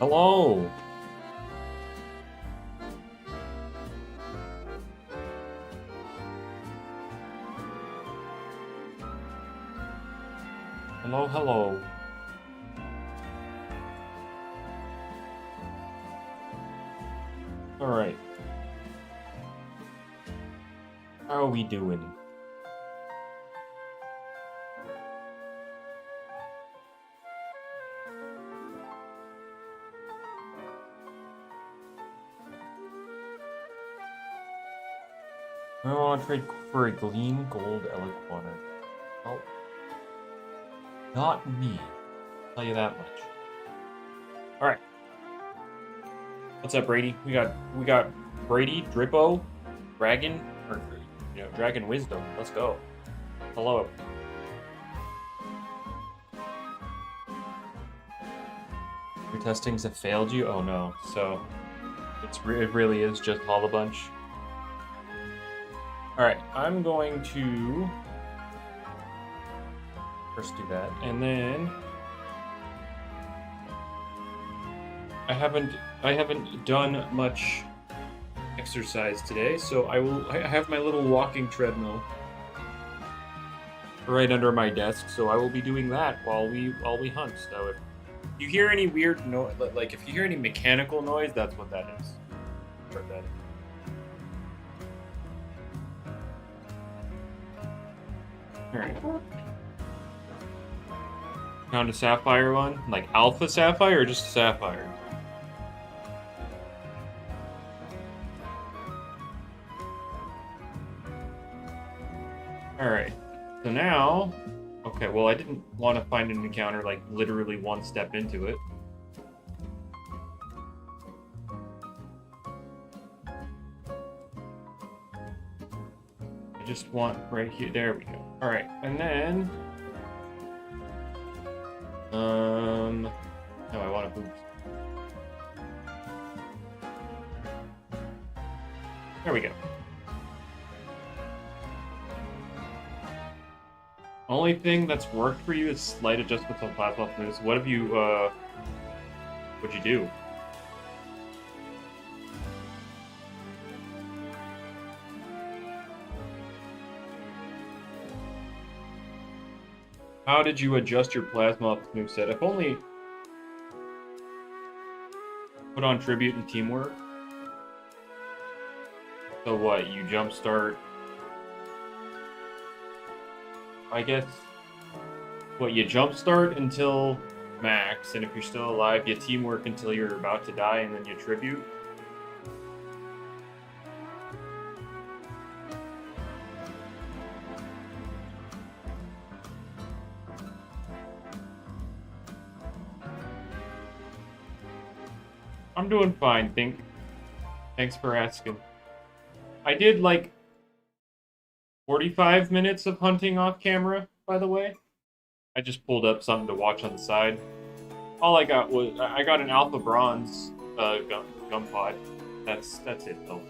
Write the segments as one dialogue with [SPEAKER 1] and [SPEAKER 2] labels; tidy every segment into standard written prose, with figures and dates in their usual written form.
[SPEAKER 1] Hello. Hello, hello. All right. How are we doing? I want to trade for a Gleam Gold Eliquaner. Oh, not me. I'll tell you that much. All right. What's up, Brady? We got Brady, Drippo, Dragon, or Dragon Wisdom. Let's go. Hello. Your testings have failed you? Oh no. So it really is just all a bunch. All right, I'm going to first do that, and then I haven't done much exercise today, so I have my little walking treadmill right under my desk, so I will be doing that while we hunt. So if you hear any weird noise, like if you hear any mechanical noise, that's what that is. Start that. Alright. Found a sapphire one? Like alpha sapphire or just a sapphire? Alright. So now... Okay, well I didn't want to find an encounter like literally one step into it. I just want right here. There we go. Alright, and then... No, I want a boost. There we go. Only thing that's worked for you is slight adjustments on plasma moves. What have you, what'd you do? How did you adjust your plasma moveset? If only put on tribute and teamwork. So what? You jumpstart. I guess. What? You jumpstart until max, and if you're still alive, you teamwork until you're about to die, and then you tribute. I'm doing fine, thanks for asking. I did like 45 minutes of hunting off camera, by the way. I just pulled up something to watch on the side. All I got was I got an alpha bronze gun pod. That's it though.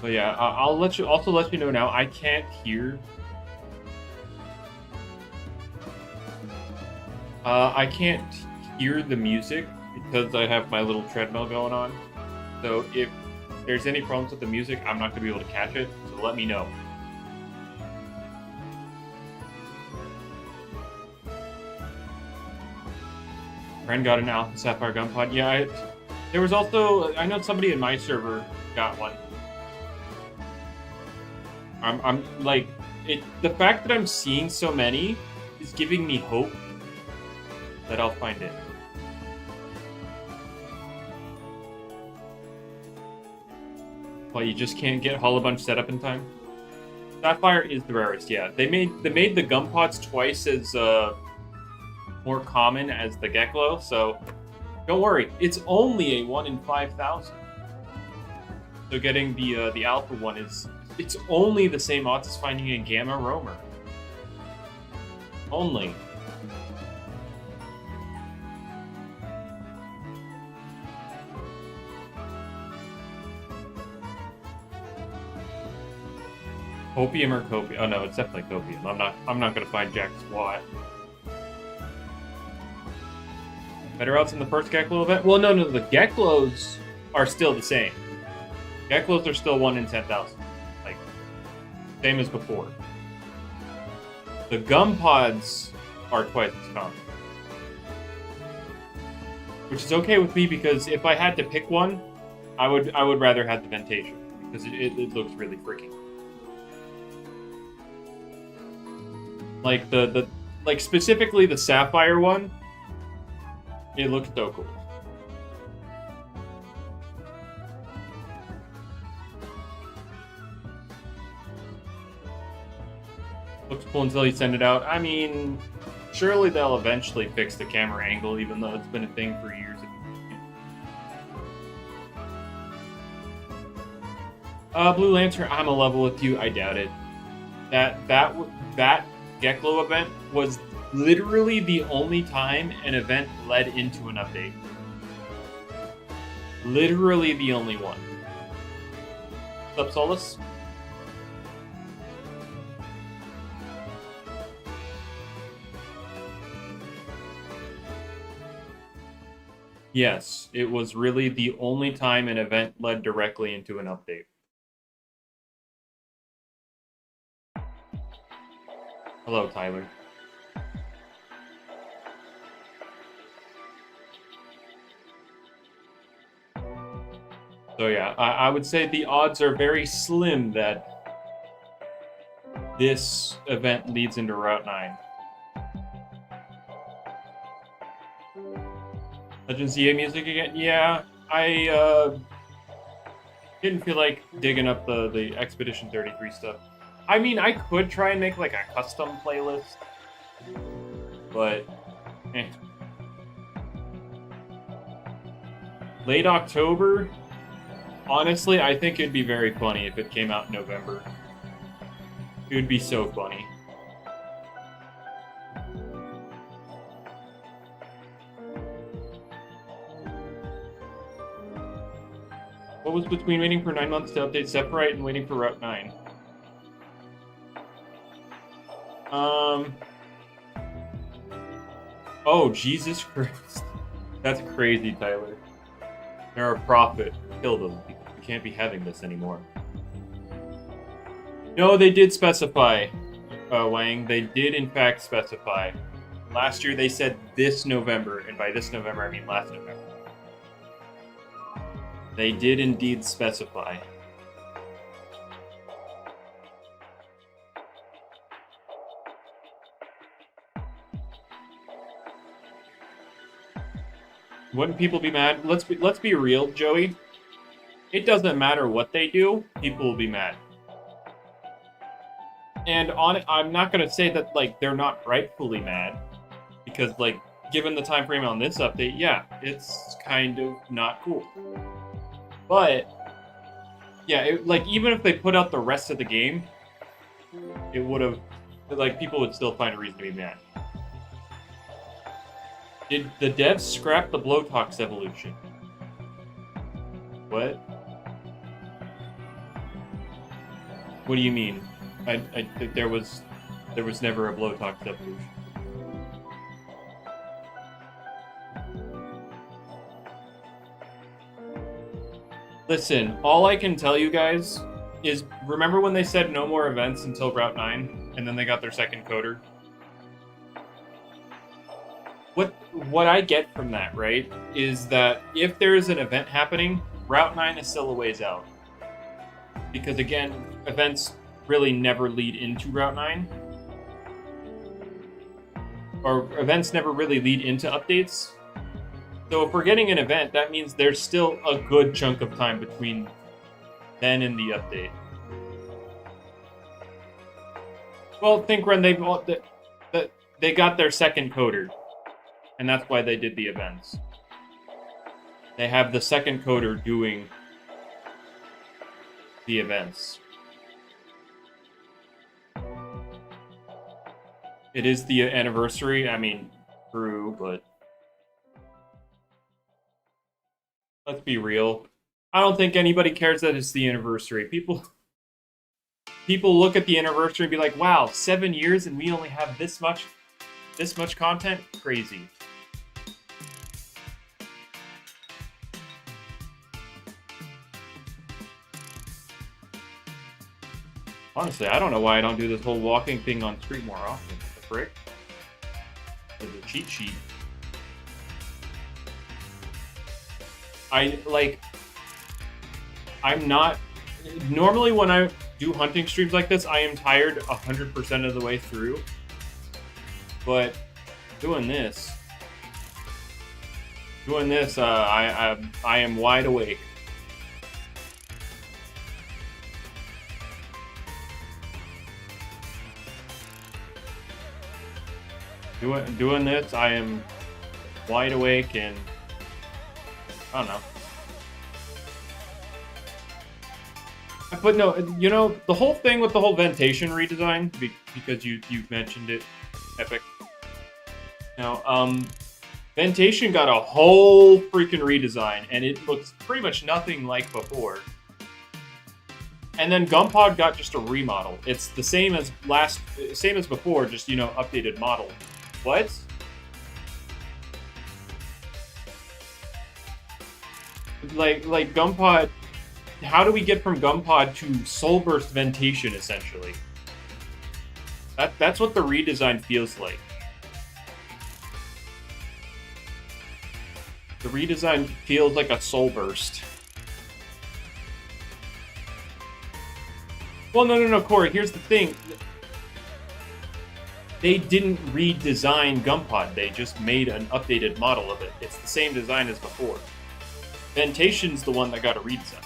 [SPEAKER 1] But yeah, I'll let you know now. I can't hear. I can't hear the music because I have my little treadmill going on. So if there's any problems with the music, I'm not gonna be able to catch it. So let me know. Friend got an Alpha Sapphire gun pod. Yeah, there was also I know somebody in my server got one. I'm like the fact that I'm seeing so many is giving me hope that I'll find it. Well, you just can't get Hollow Bunch set up in time. Sapphire is the rarest, yeah. They made the gum pods twice as more common as the Geklo, so don't worry. It's only a 1 in 5,000. So getting the alpha one it's only the same odds as finding a Gamma Roamer. Only. Copium or copium? Oh no, it's definitely copium. I'm not gonna find jack squat. Better outs in the first Geklo event? Well, no, the Geklos are still the same. Geklos are still 1 in 10,000. Like, same as before. The gum pods are twice as common. Which is okay with me because if I had to pick one, I would rather have the Ventacean because it looks really freaking. Like like specifically the Sapphire one, it looks so cool. Looks cool until you send it out. I mean, surely they'll eventually fix the camera angle, even though it's been a thing for years. Blue Lantern, I'm a level with you. I doubt it. That Geklo event was literally the only time an event led into an update. Literally the only one. What's up, Solus? Yes, it was really the only time an event led directly into an update. Hello, Tyler. So yeah, I would say the odds are very slim that this event leads into Route 9. Legends ZA music again? Yeah, I didn't feel like digging up the Expedition 33 stuff. I mean, I could try and make like a custom playlist, but eh. Late October? Honestly, I think it'd be very funny if it came out in November. It would be so funny. What was between waiting for 9 months to update Separate and waiting for Route 9? Oh, Jesus Christ. That's crazy, Tyler. They're a prophet. Kill them. We can't be having this anymore. No, they did specify, Wang. They did, in fact, specify. Last year, they said this November, and by this November, I mean last November. They did indeed specify. Wouldn't people be mad? Let's be real, Joey. It doesn't matter what they do, people will be mad. And I'm not gonna say that like they're not rightfully mad, because like given the time frame on this update, yeah, it's kind of not cool. But yeah, like even if they put out the rest of the game, it would have like people would still find a reason to be mad. Did the devs scrap the Blowtox evolution? What? What do you mean? I think there was never a Blowtox evolution. Listen, all I can tell you guys is remember when they said no more events until Route 9, and then they got their second coder? What I get from that, right, is that if there is an event happening, Route 9 is still a ways out. Because again, events really never lead into Route 9. Or events never really lead into updates. So if we're getting an event, that means there's still a good chunk of time between then and the update. Well, think when they got their second coder. And that's why they did the events. They have the second coder doing the events. It is the anniversary. I mean, true, but let's be real. I don't think anybody cares that it's the anniversary. people look at the anniversary and be like, "Wow, 7 years and we only have this much content? Crazy." Honestly, I don't know why I don't do this whole walking thing on street more often. What the frick? There's a cheat sheet. I'm not... Normally when I do hunting streams like this, I am tired 100% of the way through. But doing this, I am wide awake. Doing this, I am wide awake, and I don't know. But no, you know, the whole thing with the whole Ventacean redesign, because you mentioned it, Epic. Now, Ventacean got a whole freaking redesign, and it looks pretty much nothing like before. And then Gumpod got just a remodel. It's the same as before, just, you know, updated model. What? Like Gumpod, how do we get from Gumpod to Soulburst Ventacean, essentially? That's what the redesign feels like. The redesign feels like a Soulburst. Well, no, Corey, here's the thing. They didn't redesign Gumpod, they just made an updated model of it. It's the same design as before. Ventation's the one that got a redesign.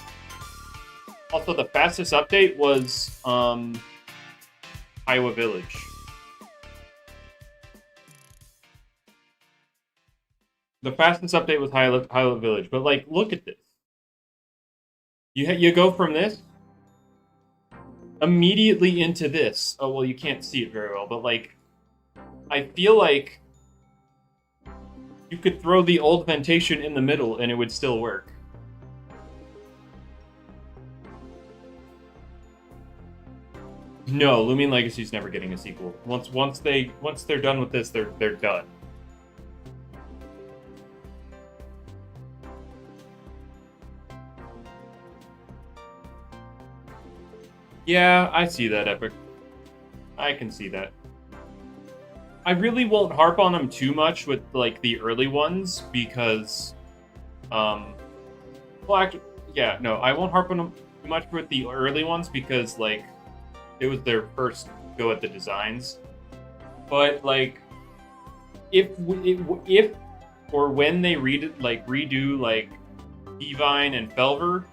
[SPEAKER 1] Also, the fastest update was Iowa Village. The fastest update was Iowa Village, but like, look at this. You go from this immediately into this. Oh well, you can't see it very well, but like, I feel like you could throw the old Ventacean in the middle and it would still work. No, Loomian Legacy's never getting a sequel. Once they're done with this, they're done. Yeah, I see that, Epic. I can see that. I really won't harp on them too much with like the early ones because, well, actually, yeah, no, I won't harp on them too much with the early ones because like it was their first go at the designs. But like, if or when they redo like Divine and Felver,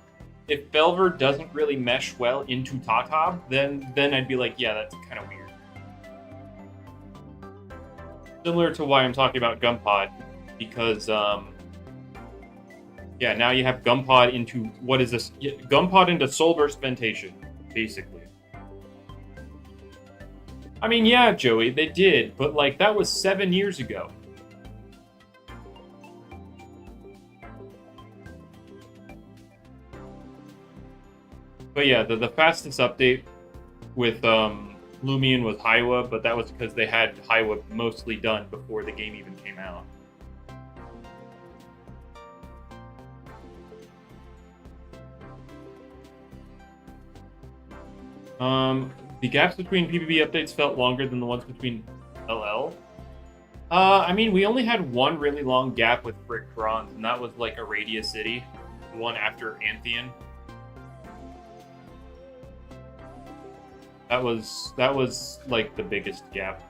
[SPEAKER 1] if Felver doesn't really mesh well into Tatab, then I'd be like, yeah, that's kind of weird. Similar to why I'm talking about Gumpod, because yeah, now you have Gumpod into what is this? Gumpod into Soulburst Ventacean, basically. I mean, yeah, Joey, they did, but like that was 7 years ago. But yeah, the fastest update with Loomian was Haiwa, but that was because they had Haiwa mostly done before the game even came out. The gaps between PvP updates felt longer than the ones between LL. I mean, we only had one really long gap with Brick Bronze, and that was like Aradia City, the one after Antheon. That was like the biggest gap.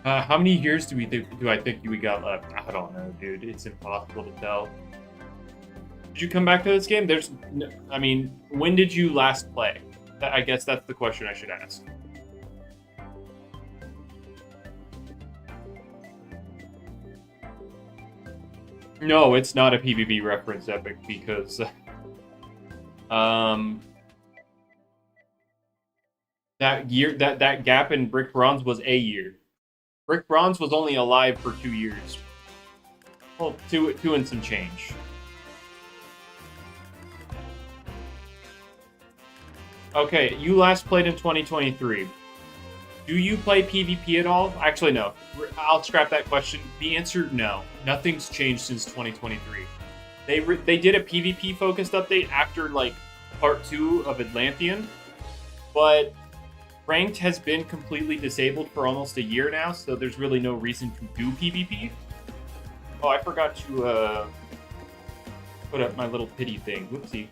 [SPEAKER 1] How many years do I think we got left? I don't know, dude. It's impossible to tell. Did you come back to this game? I mean, when did you last play? I guess that's the question I should ask. No, it's not a PvP reference, Epic, because that gap in Brick Bronze was a year. Brick Bronze was only alive for 2 years. Well, two and some change. Okay, you last played in 2023. Do you play PvP at all? Actually, no. I'll scrap that question. The answer, no. Nothing's changed since 2023. They did a PvP-focused update after, like, Part 2 of Atlantean, but Ranked has been completely disabled for almost a year now, so there's really no reason to do PvP. Oh, I forgot to put up my little pity thing. Whoopsie.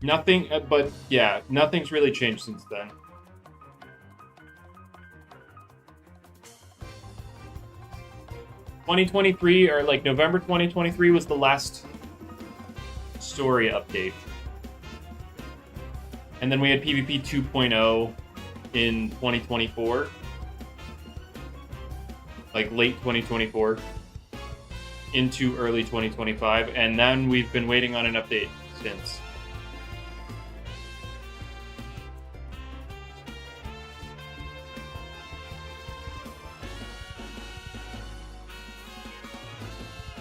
[SPEAKER 1] Nothing, but yeah, nothing's really changed since then. (2023) or like November 2023 was the last story update. And then we had PvP 2.0 in 2024. Like late 2024 into early 2025. And then we've been waiting on an update since.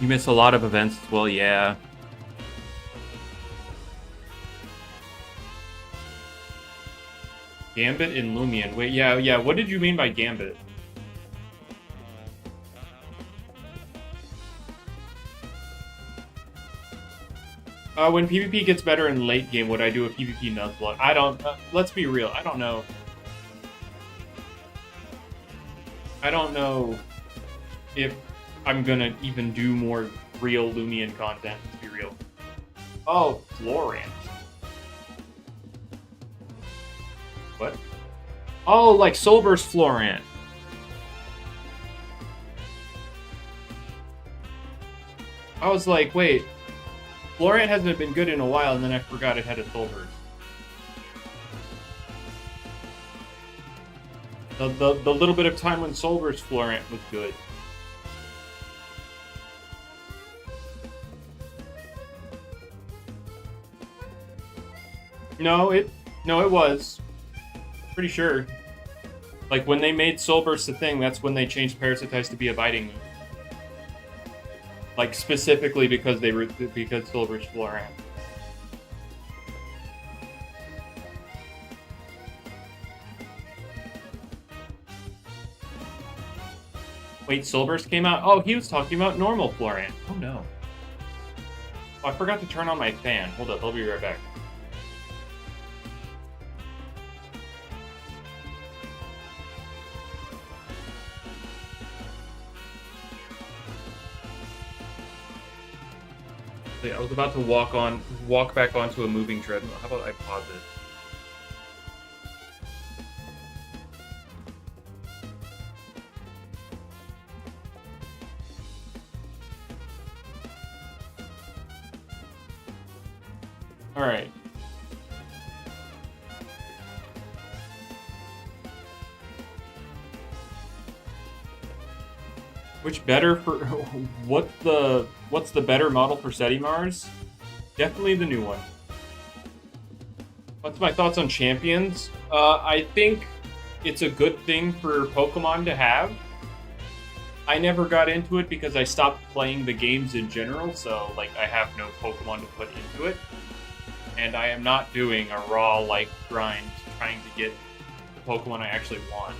[SPEAKER 1] You miss a lot of events as well, yeah. Gambit and Loomian. Wait, yeah. What did you mean by Gambit? When PvP gets better in late game, would I do a PvP Nuzlocke? I don't... let's be real. I don't know. I don't know if I'm gonna even do more real Loomian content, to be real. Oh, Florant. What? Oh, like Soulburst Florant. I was like, wait. Florant hasn't been good in a while, and then I forgot it had a Soulburst. The little bit of time when Soulburst Florant was good. No, it was. Pretty sure. Like, when they made Soulburst a thing, that's when they changed Parasitize to be a biting move. Like, specifically because Soulburst Florant. Wait, Soulburst came out? Oh, he was talking about normal Florant. Oh, no. Oh, I forgot to turn on my fan. Hold up, I'll be right back. I was about to walk back onto a moving treadmill. How about I pause it? All right. Which better for what's the better model for Setimars? Definitely the new one. What's my thoughts on champions? I think it's a good thing for Pokemon to have. I never got into it because I stopped playing the games in general, so like I have no Pokemon to put into it. And I am not doing a raw like grind trying to get the Pokemon I actually want.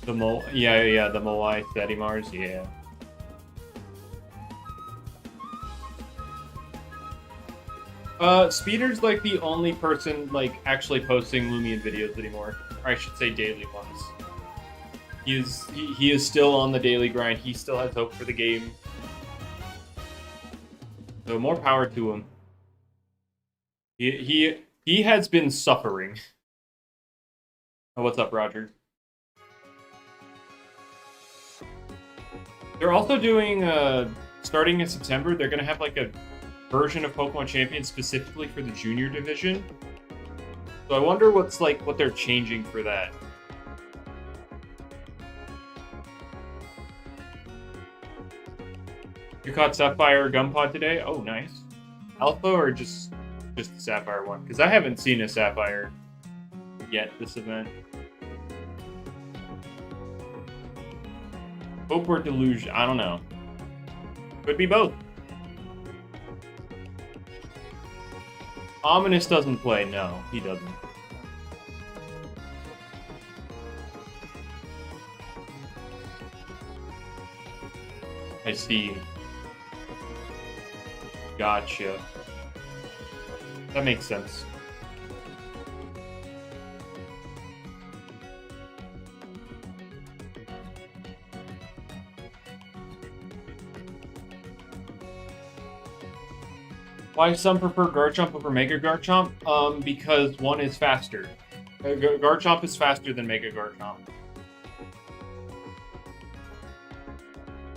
[SPEAKER 1] The the Moai Setimars, yeah. Speeder's like the only person like actually posting Loomian videos anymore. Or I should say daily ones. He is still on the daily grind. He still has hope for the game. So more power to him. He has been suffering. Oh, what's up, Roger? They're also doing, starting in September, they're going to have like a version of Pokemon Champions specifically for the junior division. So I wonder what they're changing for that. You caught Sapphire Gunpod today? Oh, nice. Alpha or just the Sapphire one? Because I haven't seen a Sapphire yet this event. Hope or delusion? I don't know. Could be both. Ominous doesn't play. No, he doesn't. I see. Gotcha. That makes sense. Why some prefer Garchomp over Mega Garchomp? Because one is faster. Garchomp is faster than Mega Garchomp.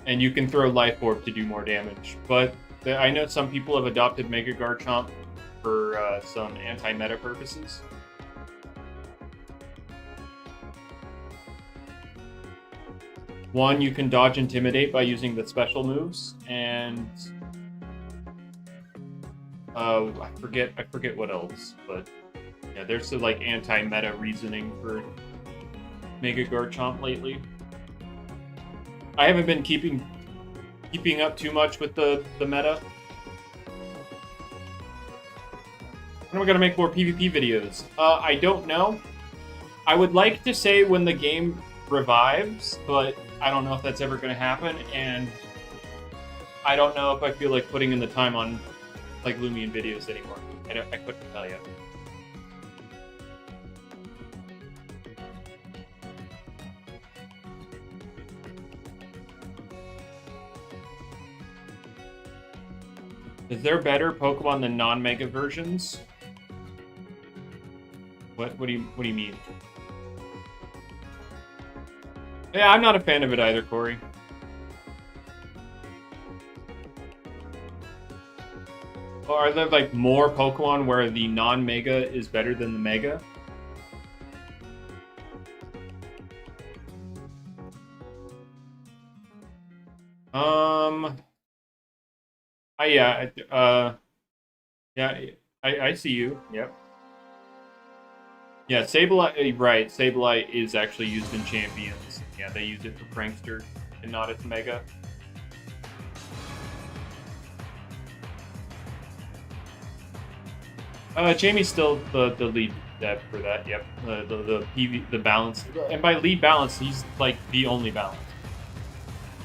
[SPEAKER 1] And you can throw Life Orb to do more damage. But I know some people have adopted Mega Garchomp for some anti-meta purposes. One, you can dodge Intimidate by using the special moves, and I forget what else, but yeah, there's some like anti-meta reasoning for Mega Garchomp lately. I haven't been keeping up too much with the meta. When are we gonna make more PvP videos? I don't know. I would like to say when the game revives, but I don't know if that's ever gonna happen, and I don't know if I feel like putting in the time on like Loomian videos anymore. I couldn't tell you. Is there better Pokemon than non-Mega versions? What do you mean? Yeah, I'm not a fan of it either, Corey. Or are there like more Pokemon where the non-Mega is better than the Mega? I see you. Yep. Yeah, Sableye, right. Sableye is actually used in Champions. Yeah, they use it for Prankster and not as Mega. Jamie's still the lead dev for that. Yep. The balance, and by lead balance, he's like the only balance.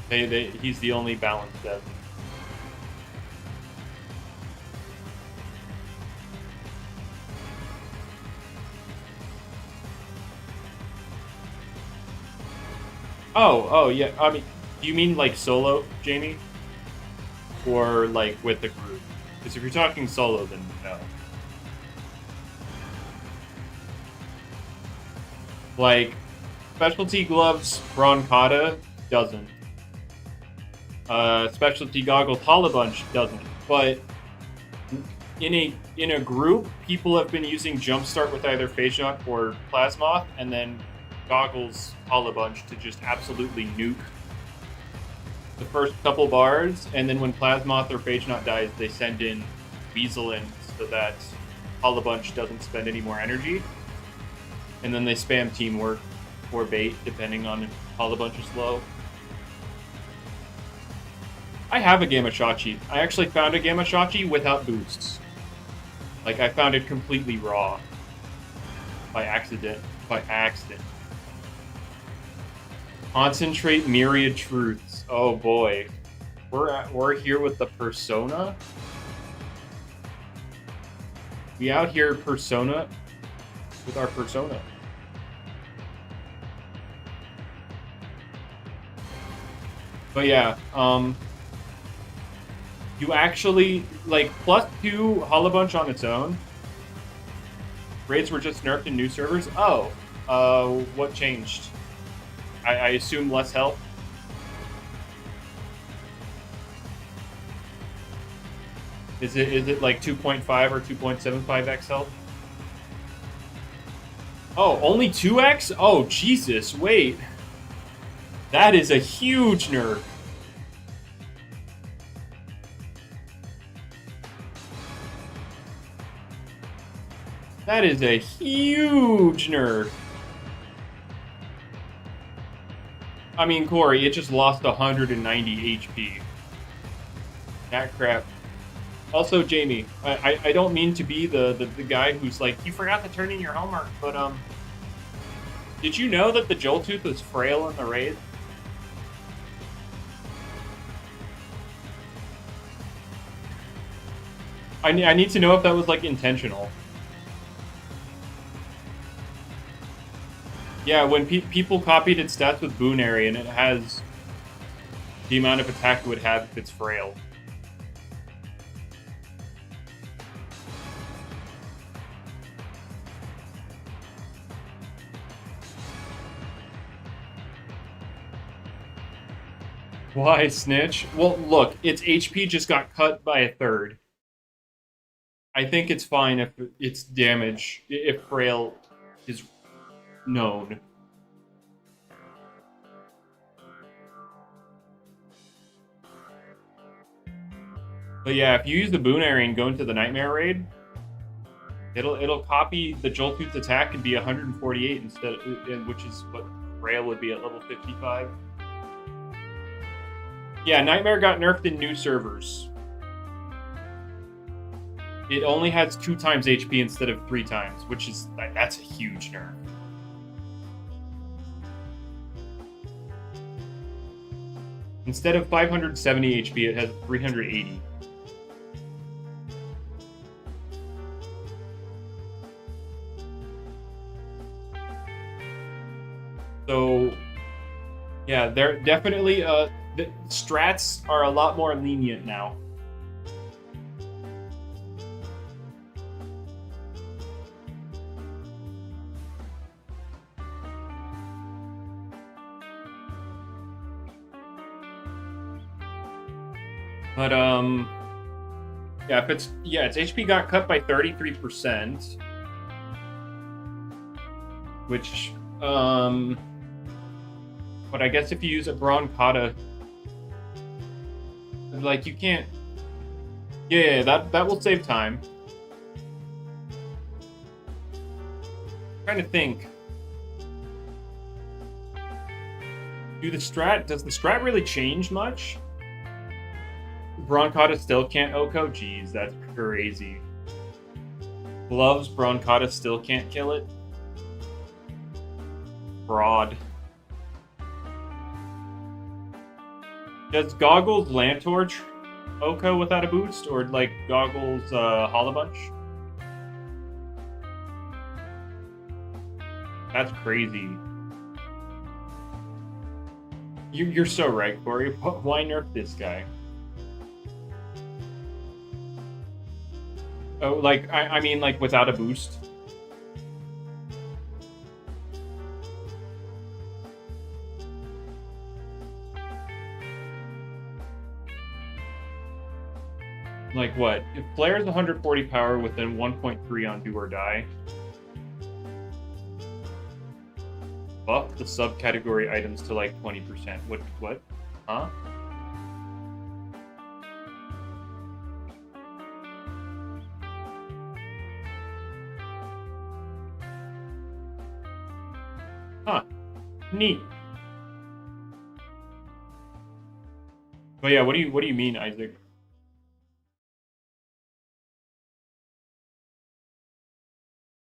[SPEAKER 1] He's the only balance dev. Oh yeah. I mean, do you mean like solo, Jamie, or like with the group? Because if you're talking solo, then no. Like, Specialty Gloves Broncata doesn't. Specialty Goggles Holobunch doesn't. But in a group, people have been using Jumpstart with either Phase Shock or Plasmoth, and then Goggles Holobunch to just absolutely nuke the first couple bars, and then when Plasmoth or Phage Knot dies, they send in Weasel in so that Holobunch doesn't spend any more energy. And then they spam Teamwork or Bait, depending on if Holobunch is low. I have a Gamashachi. I actually found a Gamashachi without boosts. Like, I found it completely raw. By accident. Concentrate Myriad Truths. Oh boy. We're here with the Persona? We out here Persona with our Persona. But yeah, you actually, like, +2 Holobunch on its own. Raids were just nerfed in new servers. Oh, what changed? I assume less health. Is it like 2.5 or 2.75x health? Oh, only 2x? Oh, Jesus, wait. That is a huge nerf. That is a huge nerf. I mean, Corey, it just lost 190 HP. That crap. Also, Jamie, I don't mean to be the guy who's like, you forgot to turn in your homework, but did you know that the Joltooth was frail in the raid? I need to know if that was like intentional. Yeah, when people copied its stats with Boonary, and it has the amount of attack it would have if it's frail. Why, Snitch? Well, look, its HP just got cut by a third. I think it's fine if its damage, if frail is known. But yeah, if you use the Boonary and go into the Nightmare raid, it'll copy the Joltooth's attack and be 148 instead, which is what frail would be at level 55. Yeah, Nightmare got nerfed in new servers. It only has 2 times HP instead of 3 times, which is, that's a huge nerf. Instead of 570 HP, it has 380. So, yeah, they're definitely, the strats are a lot more lenient now. But, yeah, its HP got cut by 33%. Which, but I guess if you use a Broncata, like, you can't... Yeah, that will save time. I'm trying to think. Does the strat really change much? Broncata still can't OHKO? Jeez, that's crazy. Gloves, Broncata still can't kill it? Fraud. Does Goggles Lantorch OHKO without a boost? Or, like, Goggles Holobunch? That's crazy. You're so right, Corey. Why nerf this guy? Oh, like, I mean, like, without a boost? Like what? If player is 140 power within 1.3 on do or die, buff the subcategory items to like 20%. What? Huh? Huh. Neat. But yeah, what do you mean, Isaac?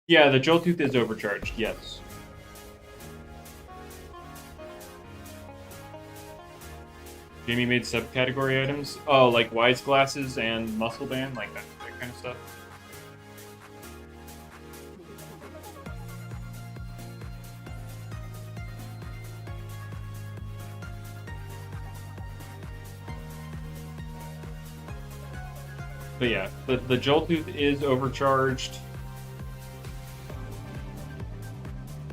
[SPEAKER 1] Yeah, the Joltooth is overcharged, yes. Jamie made subcategory items? Oh, like Wise Glasses and Muscle Band, like that kind of stuff. But yeah, the Joltooth is overcharged.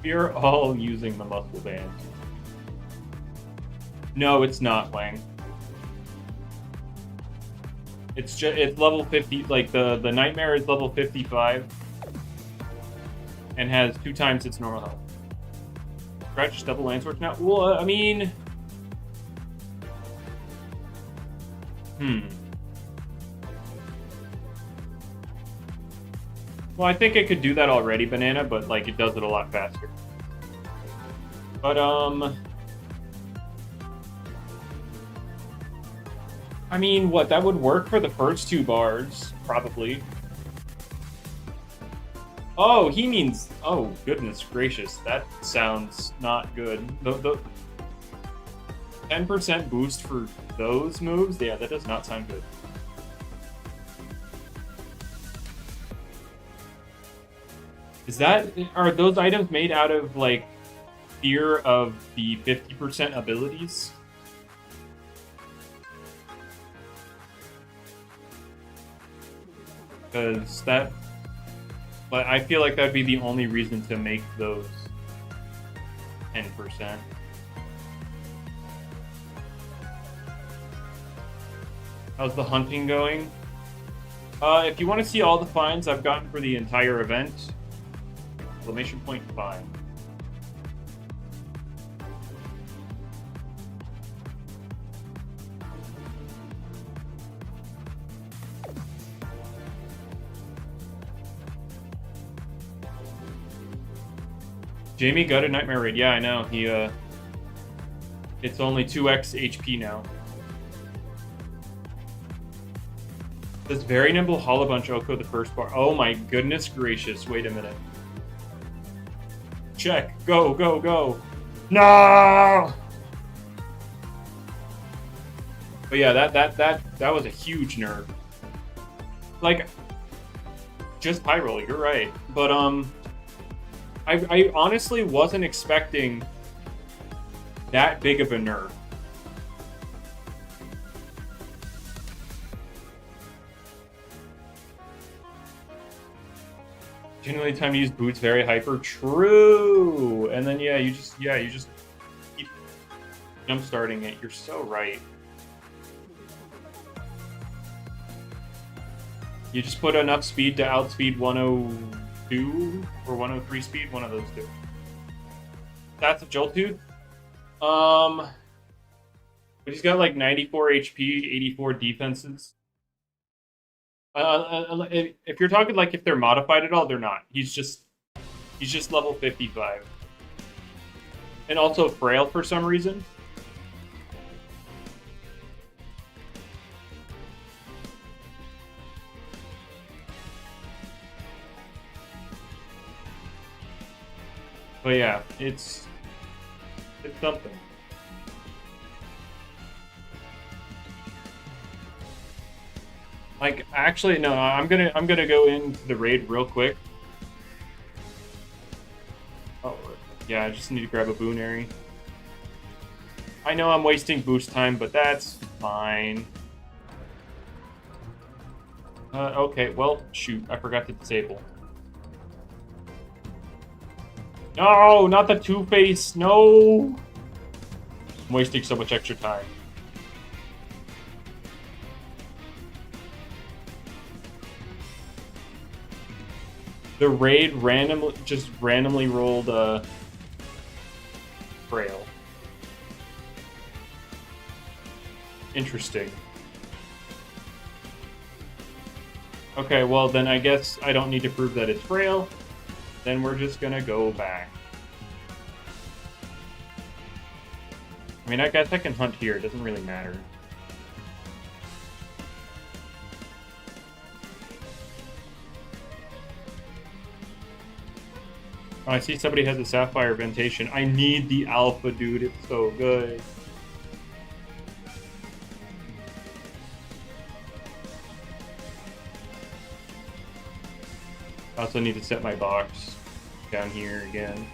[SPEAKER 1] We're all using the Muscle Band. No, it's not, Wang. It's level 50, like the Nightmare is level 55 and has 2 times its normal health. Scratch double Lancework now? Well, I mean... Well, I think it could do that already, Banana, but like it does it a lot faster. But I mean, what, that would work for the first 2 bars, probably. Oh, he means, oh, goodness gracious, that sounds not good. The 10% boost for those moves, yeah, that does not sound good. Are those items made out of, like, fear of the 50% abilities? Because that, but I feel like that'd be the only reason to make those 10%. How's the hunting going? If you want to see all the finds I've gotten for the entire event, exclamation point find. Jamie got a Nightmare Raid. Yeah, I know. He, it's only 2x HP now. This very nimble Hollow Bunch Oko the first bar. Oh my goodness gracious. Wait a minute. Check. Go, go, go. No! But yeah, that was a huge nerf. Like, just high roll, you're right. But, I honestly wasn't expecting that big of a nerf. Generally, time to use boots very hyper. True. And then you just keep jump starting it. You're so right. You just put enough speed to outspeed 102 or 103 speed, one of those two. That's a Joltooth. But he's got like 94 HP, 84 defenses. If you're talking like if they're modified at all, they're not. He's just level 55. And also frail for some reason. But yeah, it's something. Like, actually, no, I'm gonna go into the raid real quick. Oh, yeah, I just need to grab a Boonary. I know I'm wasting boost time, but that's fine. Okay, well, shoot, I forgot to disable. No, not the Two-Face, no! I'm wasting so much extra time. The raid randomly rolled frail. Interesting. Okay, well then I guess I don't need to prove that it's frail. Then we're just gonna go back. I mean, I guess I can hunt here. It doesn't really matter. Oh, I see somebody has a Sapphire Ventacean. I need the Alpha, dude. It's so good. I also need to set my box down here again.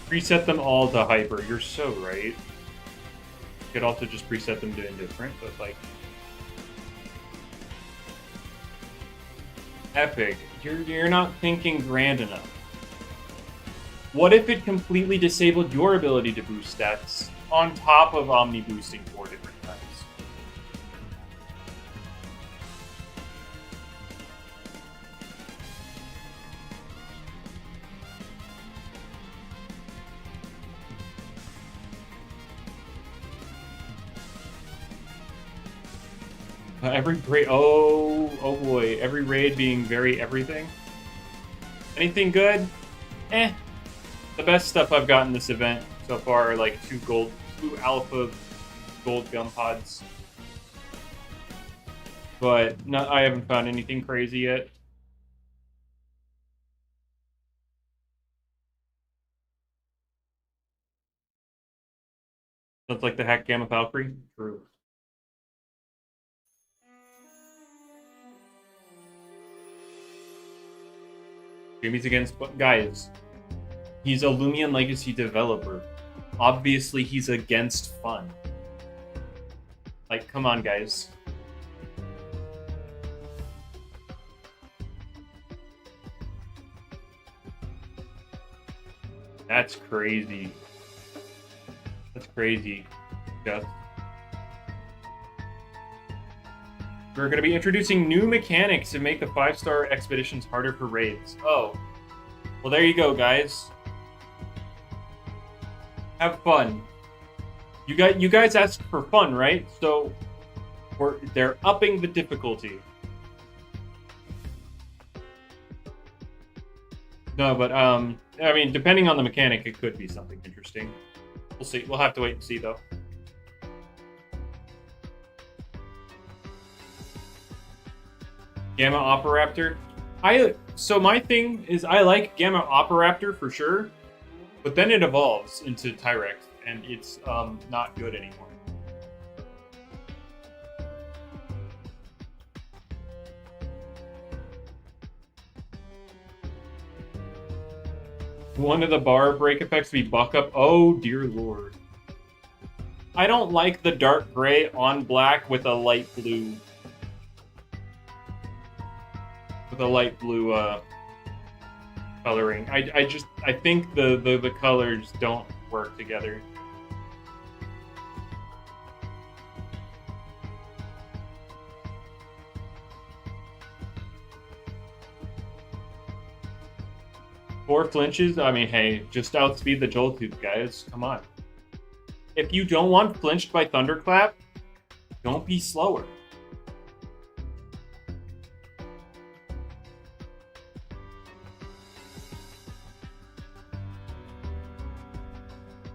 [SPEAKER 1] Preset them all to hyper. You're so right. You could also just preset them to indifferent, but like... Epic. You're not thinking grand enough. What if it completely disabled your ability to boost stats on top of Omni boosting 4 different times? Every raid. Oh boy. Every raid being very everything. Anything good? Eh. The best stuff I've gotten this event so far are like two alpha gold gun pods. But no, I haven't found anything crazy yet. That's like the Hack Gamma Valkyrie. True. Jimmy's against guys. He's a Loomian Legacy developer. Obviously, he's against fun. Like, come on, guys. That's crazy. That's crazy, Jeff. We're going to be introducing new mechanics to make the 5-star expeditions harder for raids. Oh. Well, there you go, guys. Have fun. You guys asked for fun, right? So they're upping the difficulty. No, but I mean, depending on the mechanic, it could be something interesting. We'll see. We'll have to wait and see, though. Gamma Operaptor. So my thing is I like Gamma Operaptor for sure, but then it evolves into Tyrex, and it's not good anymore. One of the bar break effects be buck up. Oh dear lord. I don't like the dark gray on black with a light blue. With a light blue coloring. I think the colors don't work together. Four flinches? I mean, hey, just outspeed the Joltooth, guys. Come on. If you don't want flinched by Thunderclap, don't be slower.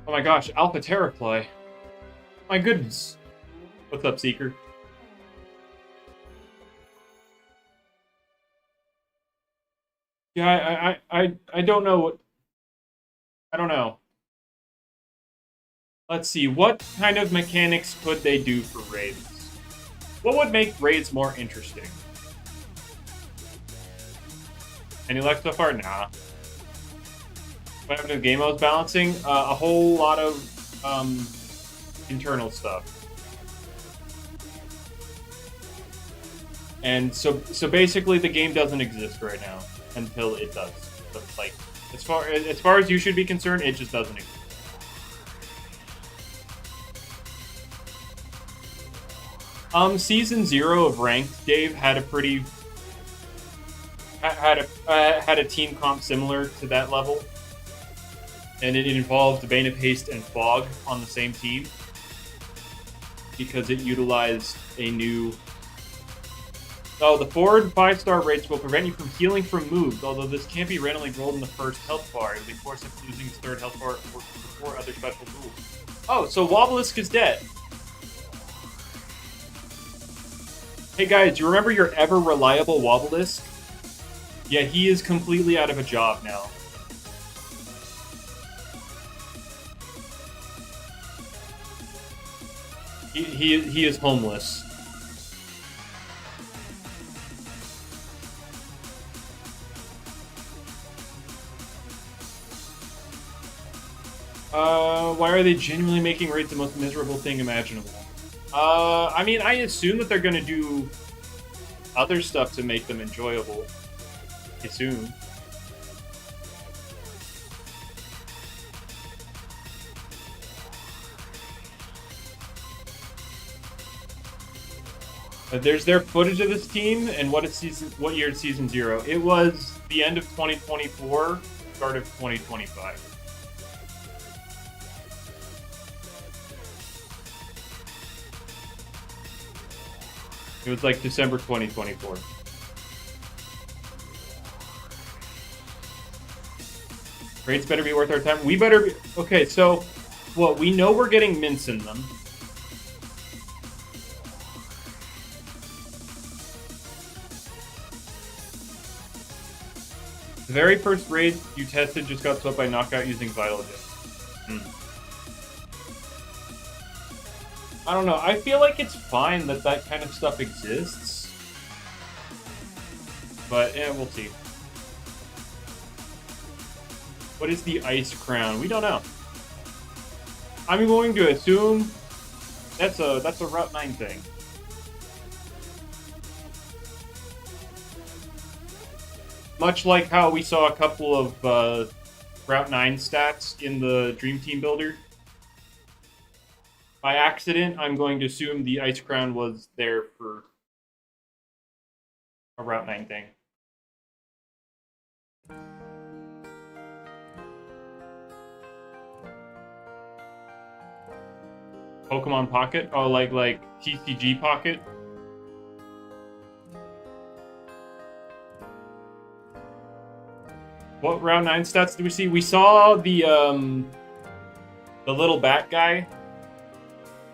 [SPEAKER 1] Oh my gosh, Alpha Terrafly. My goodness. What's up, Seeker? Yeah, I don't know what... I don't know. Let's see, what kind of mechanics could they do for raids? What would make raids more interesting? Any luck so far? Nah. What happened to game modes balancing? A whole lot of internal stuff. And so basically the game doesn't exist right now until it does. So like as far as you should be concerned, it just doesn't exist. Season 0 of Ranked, Dave, had a pretty had a team comp similar to that level, and it involved Bane of Haste and Fog on the same team because it utilized a new. Oh, the forward 5-star rates will prevent you from healing from moves, although this can't be randomly rolled in the first health bar. It will be forced into losing its third health bar before other special rules. Oh, so Wobblisk is dead. Hey guys, do you remember your ever reliable Wobblisk? Yeah, he is completely out of a job now. He is homeless. Why are they genuinely making raids the most miserable thing imaginable? I mean, I assume that they're gonna do other stuff to make them enjoyable. I assume. There's their footage of this team, and what year is season 0? It was the end of 2024, start of 2025. It was like December 2024. Raids better be worth our time. We better be... Okay, so... Well, we know we're getting mints in them. The very first raid you tested just got swept by knockout using Vital Gem. I don't know. I feel like it's fine that that kind of stuff exists. But, yeah, we'll see. What is the Ice Crown? We don't know. I'm going to assume that's a Route 9 thing. Much like how we saw a couple of Route 9 stats in the Dream Team Builder. By accident, I'm going to assume the Ice Crown was there for a Route 9 thing. Pokemon Pocket? Oh, like TCG Pocket? What Route 9 stats did we see? We saw the little bat guy.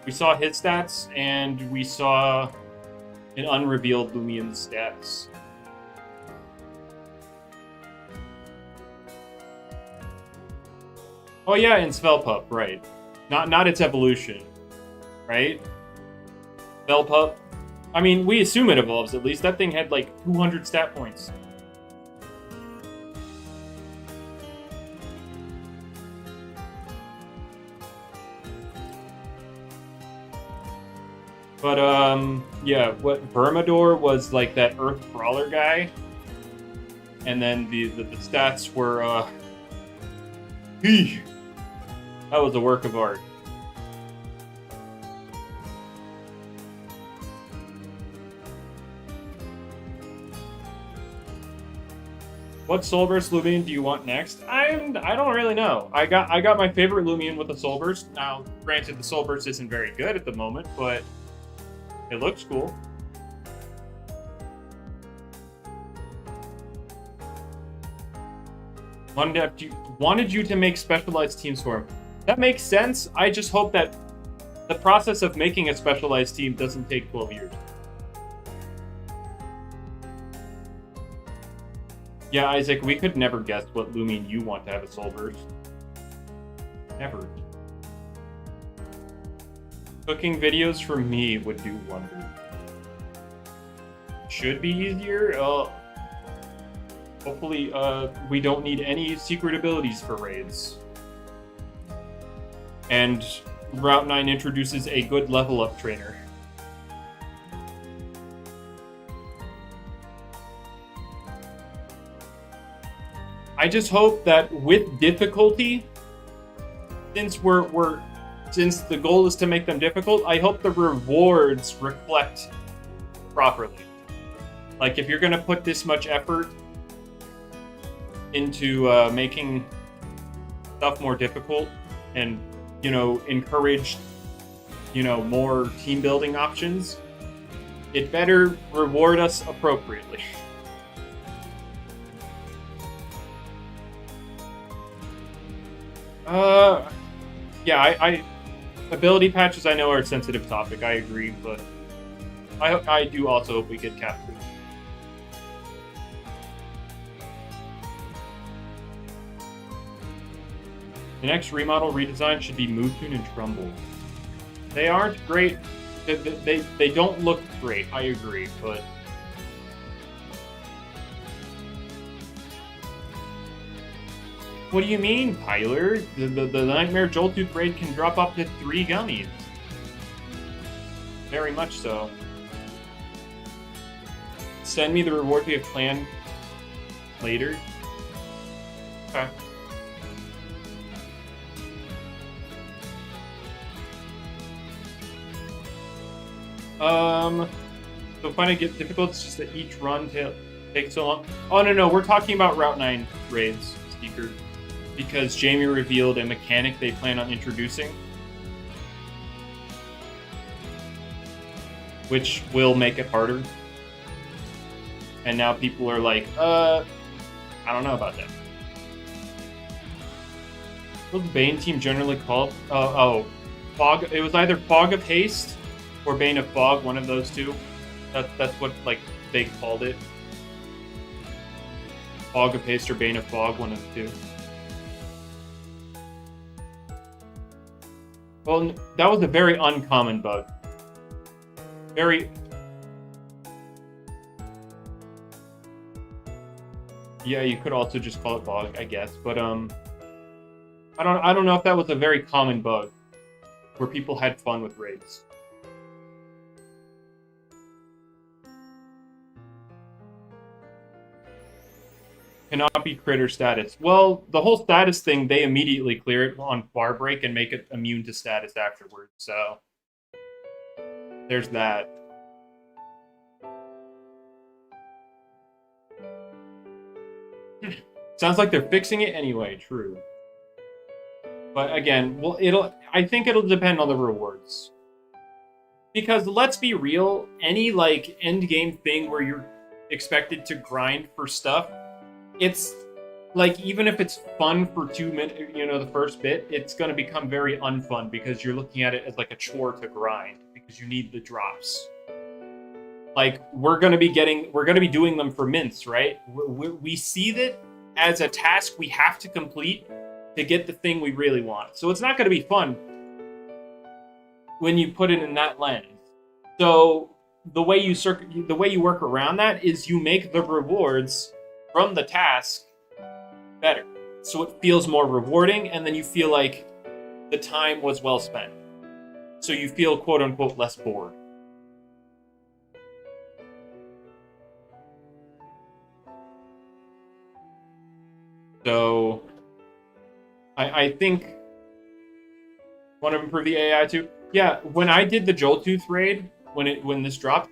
[SPEAKER 1] We saw his stats, and we saw an unrevealed Loomian stats. Oh yeah, in Svelpup, right. Not its evolution, right? Svelpup. I mean, we assume it evolves at least. That thing had like 200 stat points. But, yeah, what Vermidor was like that Earth Brawler guy. And then the stats were, that was a work of art. What Soulburst Loomian do you want next? I don't really know. I got my favorite Loomian with a Soulburst. Now, granted, the Soulburst isn't very good at the moment, but it looks cool. Wanted you to make specialized teams for him. That makes sense. I just hope that the process of making a specialized team doesn't take 12 years. Yeah, Isaac, we could never guess what Loomian you want to have a Soulburst. Never. Cooking videos for me would do wonders. Should be easier. Hopefully, we don't need any secret abilities for raids. And Route 9 introduces a good level up trainer. I just hope that with difficulty, since since the goal is to make them difficult, I hope the rewards reflect properly. Like, if you're going to put this much effort into making stuff more difficult and, encourage, more team building options, it better reward us appropriately. Yeah, ability patches I know are a sensitive topic, I agree, but I do also hope we get captured. The next remodel redesign should be Mewtwo and Trumbull. They aren't great. They don't look great, I agree, but what do you mean, Tyler? The Nightmare Joltooth raid can drop up to 3 gummies. Very much so. Send me the reward we have planned later. Okay. So find it get difficult, it's just that each run takes so long. Oh, no, we're talking about Route 9 raids, Steeker. Because Jamie revealed a mechanic they plan on introducing. which will make it harder. And now people are like, I don't know about that. What was the Bane team generally called? Fog. It was either Fog of Haste or Bane of Fog, one of those two. That's what like they called it. Fog of Haste or Bane of Fog, one of the two. Well, that was a very uncommon bug. Very. Yeah, you could also just call it bug, I guess. But I don't know if that was a very common bug where people had fun with raids. Cannot be critter status. Well, the whole status thing, they immediately clear it on bar break and make it immune to status afterwards. So there's that. Sounds like they're fixing it anyway. True. But again, well, I think it'll depend on the rewards. Because let's be real, any like end game thing where you're expected to grind for stuff, it's like even if it's fun for 2 minutes, the first bit, it's going to become very unfun because you're looking at it as like a chore to grind because you need the drops. Like we're going to be doing them for mints, right? We see that as a task we have to complete to get the thing we really want. So it's not going to be fun when you put it in that lens. So the way you work around that is you make the rewards from the task better. So it feels more rewarding, and then you feel like the time was well spent. So you feel quote unquote less bored. So I think want to improve the AI too. Yeah, when I did the Joltooth raid, when this dropped,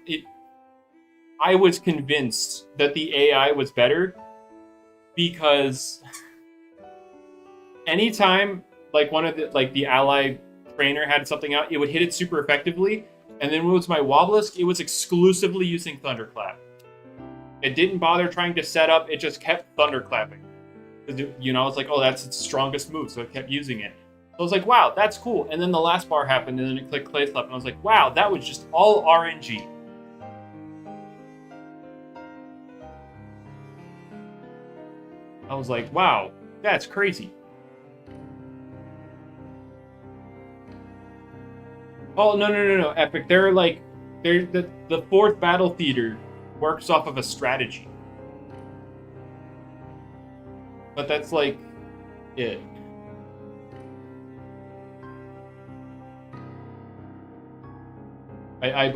[SPEAKER 1] I was convinced that the AI was better because anytime like one of the ally trainer had something out, it would hit it super effectively, and then when it was my Wobblisk, it was exclusively using Thunderclap. It didn't bother trying to set up; it just kept Thunderclapping. I was like, oh, that's its strongest move, so it kept using it. So I was like, wow, that's cool. And then the last bar happened, and then it clicked Clay Slap, and I was like, wow, that was just all RNG. I was like, wow, that's crazy. Oh, no, Epic. The fourth battle theater works off of a strategy. But that's like it. I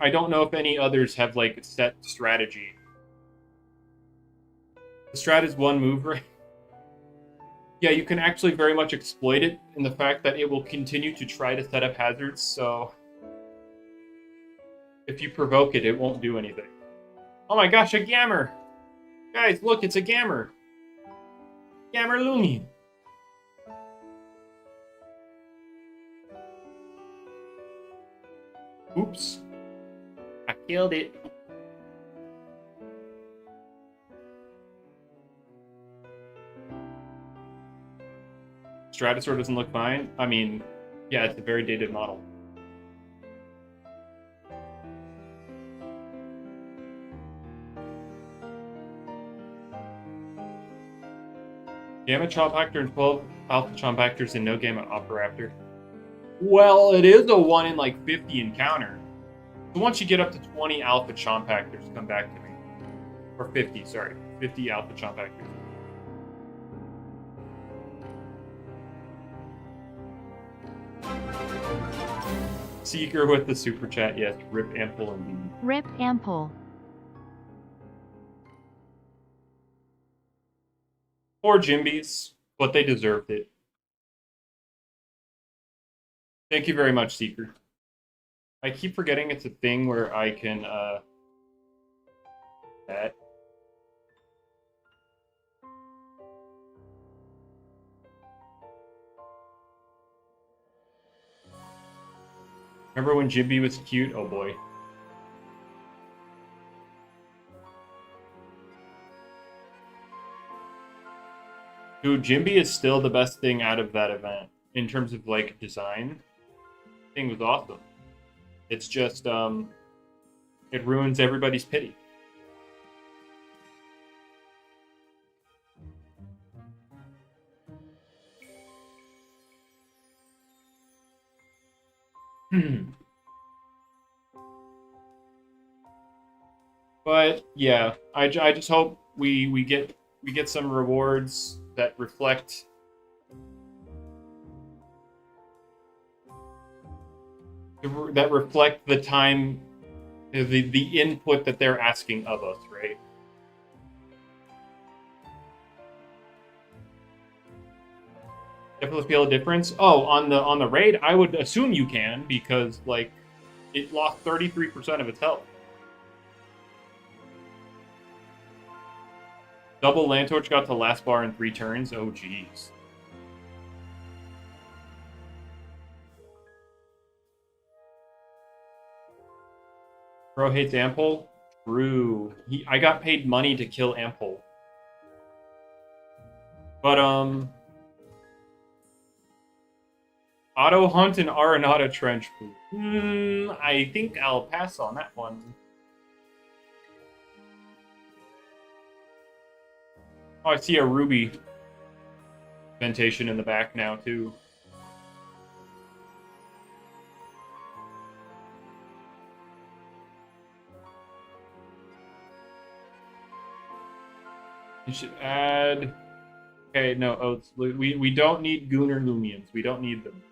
[SPEAKER 1] don't know if any others have like set strategy. The strat is one move, right? Yeah, you can actually very much exploit it in the fact that it will continue to try to set up hazards, so if you provoke it, it won't do anything. Oh my gosh, a Gammer! Guys, look, it's a Gammer! Gammer Loomian! Oops. I killed it. Stratosaur doesn't look fine. I mean, yeah, it's a very dated model. Gamma Chompactor and 12 Alpha Chompactors and no Gamma Operaptor. Well, it is a 1 in like 50 encounter. So once you get up to 20 Alpha Chompactors, come back to me. Or 50, sorry. 50 Alpha Chompactors. Seeker with the super chat, yes. Rip Ample indeed.
[SPEAKER 2] Rip Ample.
[SPEAKER 1] Poor Jimbies, but they deserved it. Thank you very much, Seeker. I keep forgetting it's a thing where I can, that. Remember when Jimby was cute? Oh boy. Dude, Jimby is still the best thing out of that event in terms of like design. The thing was awesome. It's just it ruins everybody's pity. But yeah, I just hope we get some rewards that reflect the time, the input that they're asking of us, right? Definitely feel a difference. Oh, on the raid, I would assume you can because like it lost 33% of its health. Double Lantorch got to last bar in 3 turns. Oh, jeez. Bro hates Ample? True. I got paid money to kill Ample. But, Auto Hunt and Arenata Trench. I think I'll pass on that one. Oh, I see a Ruby Ventacean in the back now, too. You should add... Okay, no, oats. We don't need Gooner Loomians. We don't need them.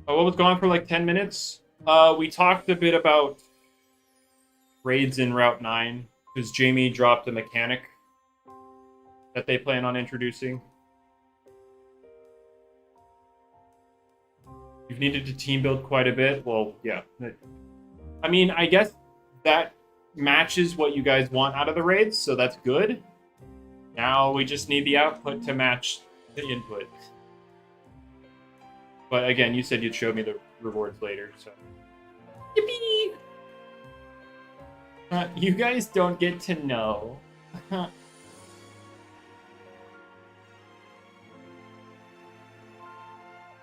[SPEAKER 1] Oh, what was going on for like 10 minutes? We talked a bit about raids in Route 9, because Jamie dropped a mechanic that they plan on introducing. You've needed to team build quite a bit. Well, yeah. I mean, I guess that matches what you guys want out of the raids, so that's good. Now we just need the output to match the input. But again, you said you'd show me the rewards later, so... Yippee! You guys don't get to know.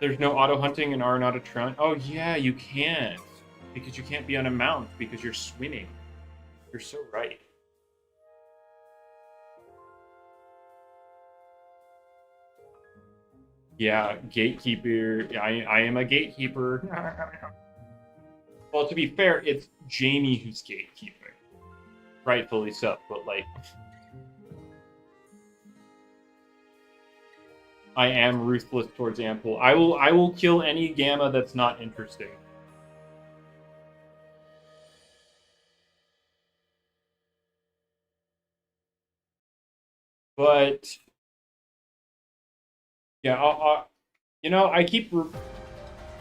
[SPEAKER 1] There's no auto hunting in Arenata Trun. Oh yeah, you can't. Because you can't be on a mount because you're swimming. You're so right. Yeah, gatekeeper. I am a gatekeeper. Well, to be fair, it's Jamie who's gatekeeper. Rightfully so, but like... I am ruthless towards Ample. I will kill any Gamma that's not interesting. But yeah, you know, I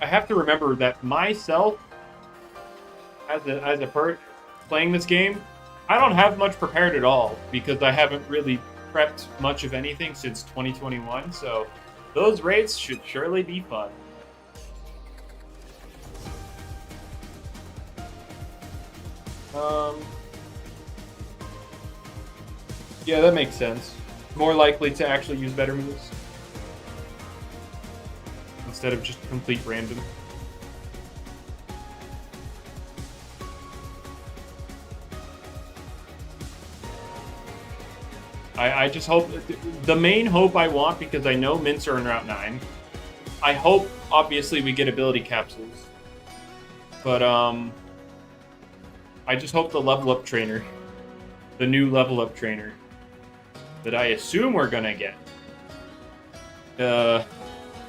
[SPEAKER 1] have to remember that myself as a person playing this game, I don't have much prepared at all because I haven't really prepped much of anything since 2021. So those raids should surely be fun. Yeah, that makes sense. More likely to actually use better moves instead of just complete random. I just hope... The main hope I want, because I know mints are in Route 9, I hope, obviously, we get ability capsules. But, I just hope the level up trainer, the new level up trainer, that I assume we're gonna get,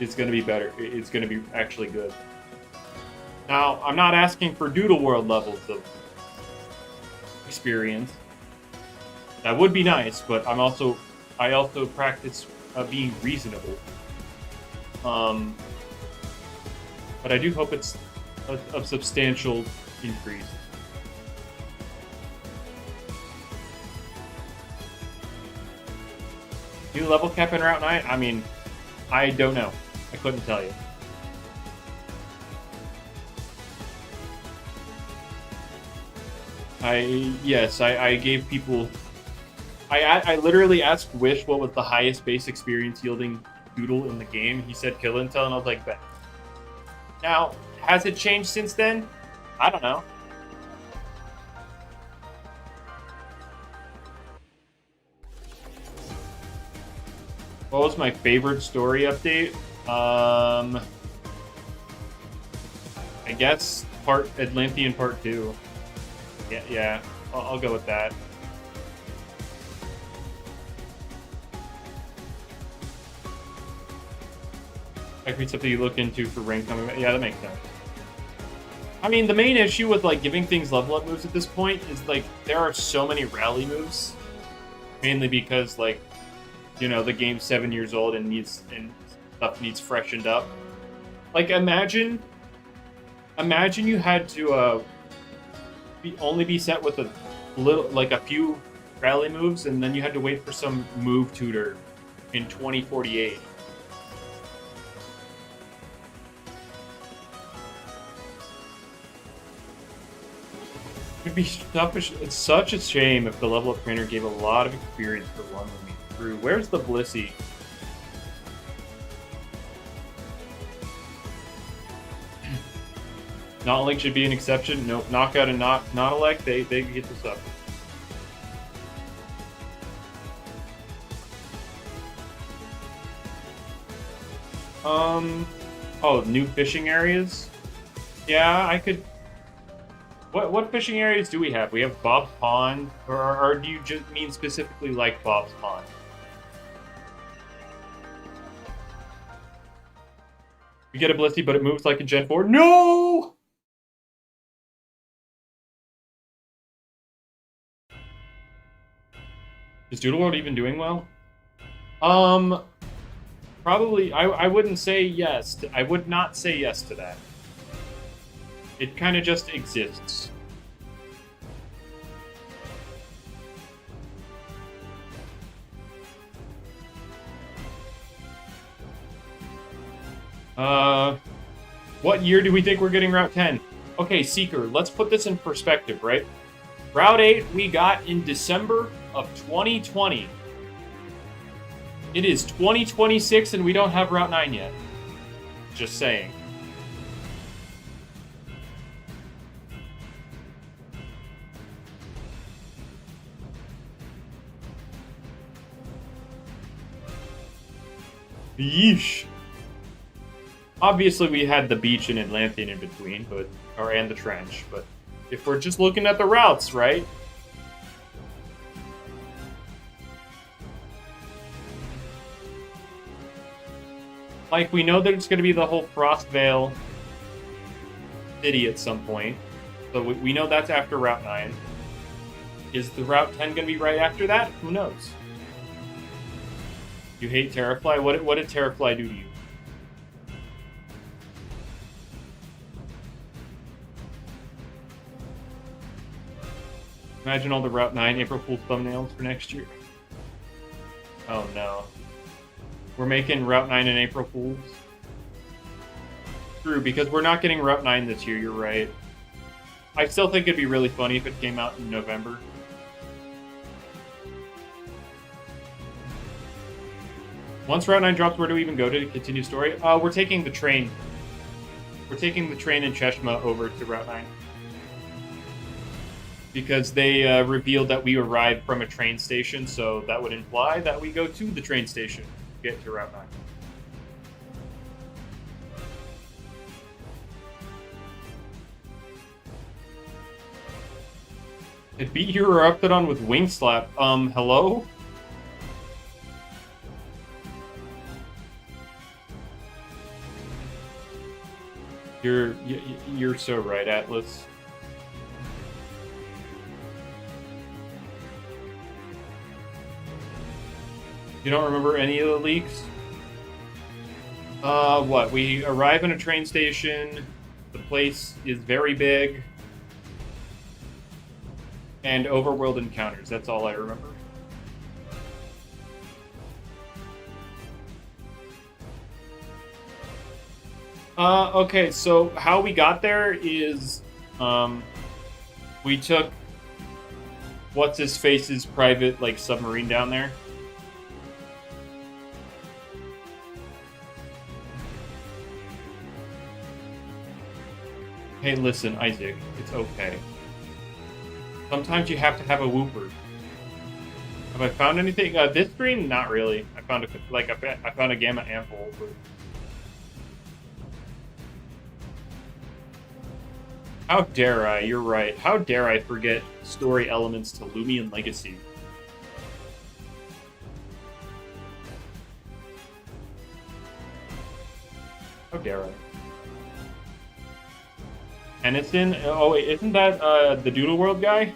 [SPEAKER 1] is gonna be better. It's gonna be actually good. Now, I'm not asking for Doodle World levels of experience. That would be nice, but I also practice being reasonable. But I do hope it's a substantial increase. New level cap in Route 9? I mean, I don't know. I couldn't tell you. I gave people. I literally asked Wish what was the highest base experience yielding doodle in the game. He said Kill Intel, and I was like, bet. Now, has it changed since then? I don't know. What was my favorite story update? I guess Atlantean Part 2. Yeah, I'll go with that. That could be something you look into for rank coming. Yeah, that makes sense. I mean, the main issue with like giving things level up moves at this point is like there are so many rally moves, mainly because like, you know, the game's 7 years old and stuff needs freshened up. Like imagine you had to only be set with a few rally moves, and then you had to wait for some move tutor in 2048. It'd be selfish. It's such a shame if the level up trainer gave a lot of experience for one movie through. Where's the Blissey? Not Link should be an exception. Nope. Knockout and not elect. They get this up. Oh, new fishing areas? Yeah, I could. What fishing areas do we have? We have Bob's Pond, or do you just mean specifically like Bob's Pond? We get a Blissey, but it moves like a Gen 4. No! Is Doodle World even doing well? Probably. I wouldn't say yes. I would not say yes to that. It kind of just exists. What year do we think we're getting Route 10? Okay, Seeker, let's put this in perspective, right? Route 8 we got in December of 2020. It is 2026 and we don't have Route 9 yet. Just saying. Yeesh. Obviously, we had the beach and Atlantean in between, and the trench. But if we're just looking at the routes, right? Like, we know that it's going to be the whole Frostvale city at some point. So we know that's after Route 9. Is the Route 10 going to be right after that? Who knows? You hate Terrafly? What did Terrafly do to you? Imagine all the Route 9 April Fool's thumbnails for next year. Oh no. We're making Route 9 and April Fools? True, because we're not getting Route 9 this year, you're right. I still think it'd be really funny if it came out in November. Once Route 9 drops, where do we even go to continue story? We're taking the train. We're taking the train in Cheshma over to Route 9. Because they revealed that we arrived from a train station, so that would imply that we go to the train station to get to Route 9. It beat you or Uptidon with Wing Slap. Hello? You're so right, Atlas. You don't remember any of the leaks? What? We arrive in a train station. The place is very big. And overworld encounters. That's all I remember. Okay, so how we got there is we took what's his face's private like submarine down there. Hey, listen, Isaac, it's okay. Sometimes you have to have a whooper. Have I found anything? This stream, not really. I found I found a gamma ample. But... How dare I? You're right. How dare I forget story elements to Loomian Legacy? How dare I? Tennyson? Oh wait, isn't that the Doodle World guy?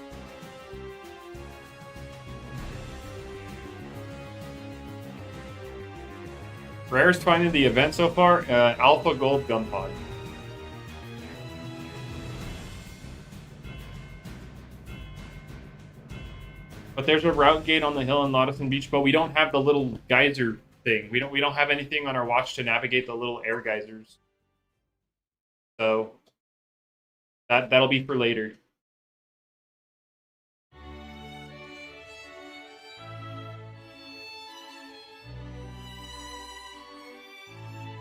[SPEAKER 1] Rarest find in the event so far? Alpha Gold Gun Pod. But there's a route gate on the hill in Lotusson Beach, but we don't have the little geyser thing. We don't have anything on our watch to navigate the little air geysers. So that'll be for later.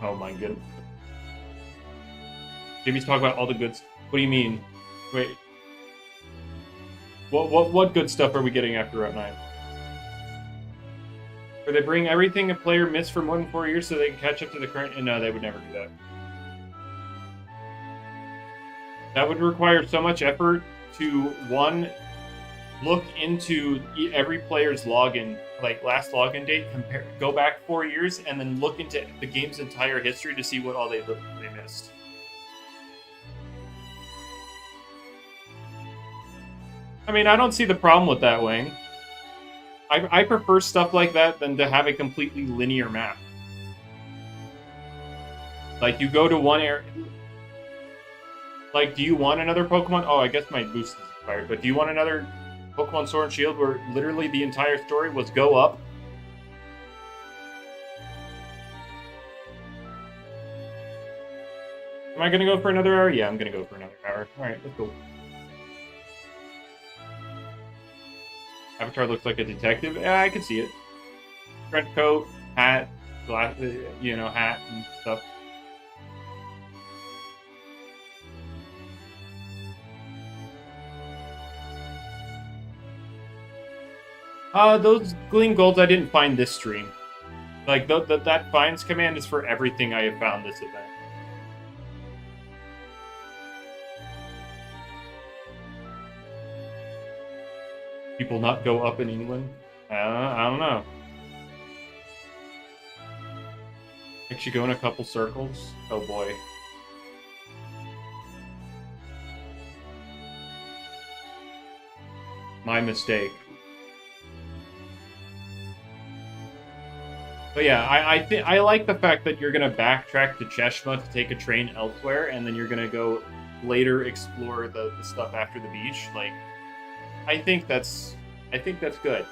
[SPEAKER 1] Oh my goodness. Jimmy's talking about all the goods. What do you mean? Wait. What good stuff are we getting after Route 9? Or they bring everything a player missed for more than 4 years so they can catch up to the current... No, they would never do that. That would require so much effort to, one, look into every player's login, like last login date, go back 4 years, and then look into the game's entire history to see what all they missed. I mean, I don't see the problem with that, Wang. I prefer stuff like that than to have a completely linear map. Like, you go to one area... Like, do you want another Pokemon? Oh, I guess my boost is expired, but do you want another Pokemon Sword and Shield where literally the entire story was go up? Am I gonna go for another hour? Yeah, I'm gonna go for another hour. Alright, let's go. Avatar looks like a detective. Yeah, I can see it. Trench coat, hat, glasses, hat and stuff. Those Gleam Golds I didn't find this stream. Like, that finds command is for everything I have found this event. People not go up in England? I don't know. Actually go in a couple circles? Oh boy. My mistake. But yeah, I like the fact that you're gonna backtrack to Cheshma to take a train elsewhere, and then you're gonna go later explore the stuff after the beach. Like, I think that's good.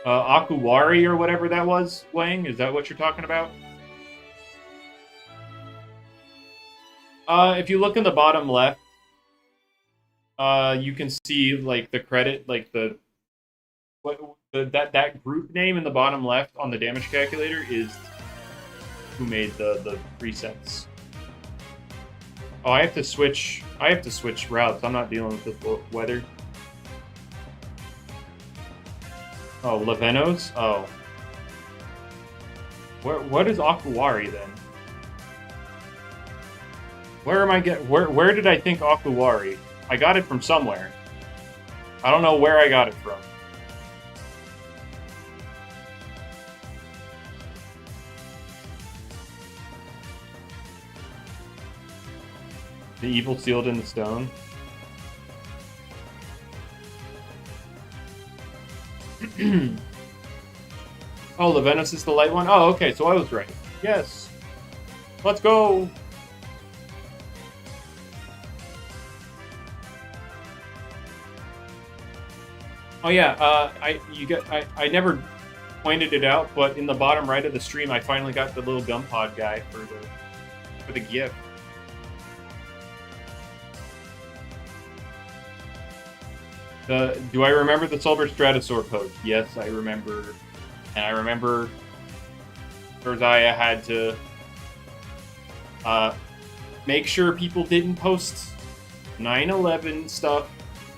[SPEAKER 1] Akuwari or whatever that was, Wang, is that what you're talking about? If you look in the bottom left, you can see like the credit, like that group name in the bottom left on the damage calculator is who made the presets. Oh, I have to switch routes. I'm not dealing with the weather. Oh, Lavenos? Oh. What is Akuwari then? Where did I think Akuwari? I got it from somewhere. I don't know where I got it from. The evil sealed in the stone. Oh, Lavenos is the light one? Oh, okay, so I was right. Yes. Let's go! Oh yeah, I never pointed it out, but in the bottom right of the stream, I finally got the little gum pod guy for the gift. Do I remember the Solver Stratosaur pose? Yes, I remember. And I remember Josiah had to make sure people didn't post 9/11 stuff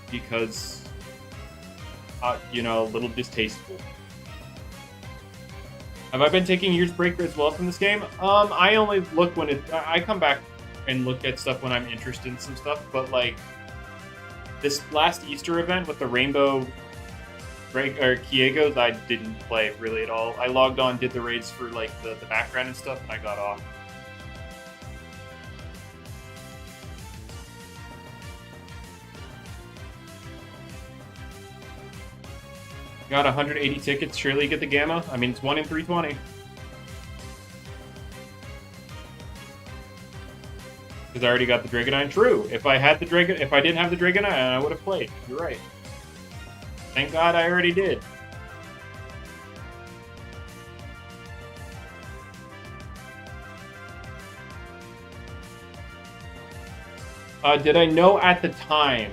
[SPEAKER 1] because, you know, a little distasteful. Have I been taking a year's break as well from this game? I only look when I come back and look at stuff when I'm interested in some stuff, but like this last Easter event with the rainbow Kiegos, I didn't play really at all. I logged on, did the raids for like the background and stuff, and I got off. Got 180 tickets, surely get the Gamma. I mean, it's 1 in 320. Because I already got the Dragonine. True. If I didn't have the Dragonine, I would have played. You're right. Thank God I already did. Did I know at the time?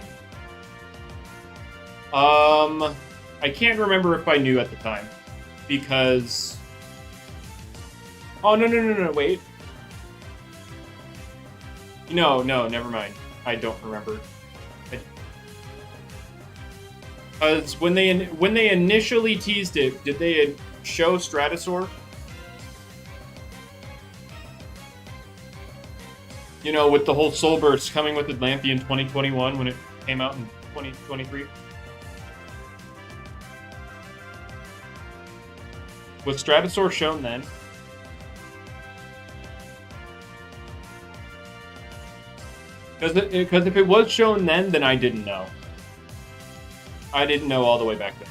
[SPEAKER 1] I can't remember if I knew at the time. Because... Oh, no, wait. No, never mind. I don't remember. Because when they initially teased it, did they show Stratosaur? You know, with the whole Soul Burst coming with Atlantean 2021 when it came out in 2023? Was Stratosaur shown then? Because if it was shown then I didn't know. I didn't know all the way back then.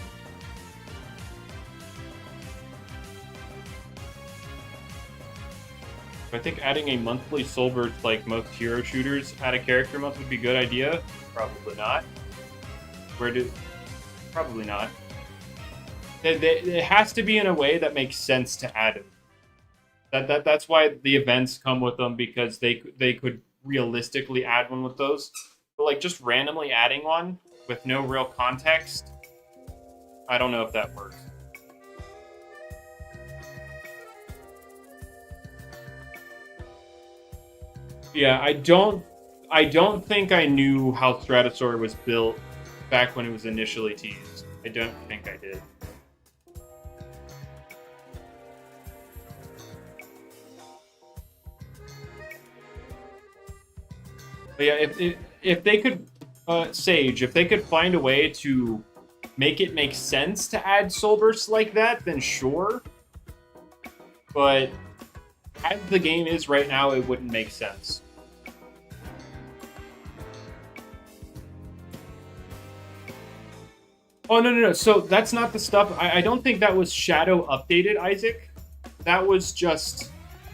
[SPEAKER 1] I think adding a monthly Soul Burst like most hero shooters at a character month would be a good idea. Probably not. Probably not. It has to be in a way that makes sense to add it. That's why the events come with them, because they could realistically add one with those. But like just randomly adding one with no real context, I don't know if that works. Yeah, I don't think I knew how Stratosaur was built back when it was initially teased. I don't think I did. But yeah, if they could, Sage, if they could find a way to make it make sense to add Soul Bursts like that, then sure. But as the game is right now, it wouldn't make sense. Oh, no. So that's not the stuff. I don't think that was Shadow updated, Isaac. That was just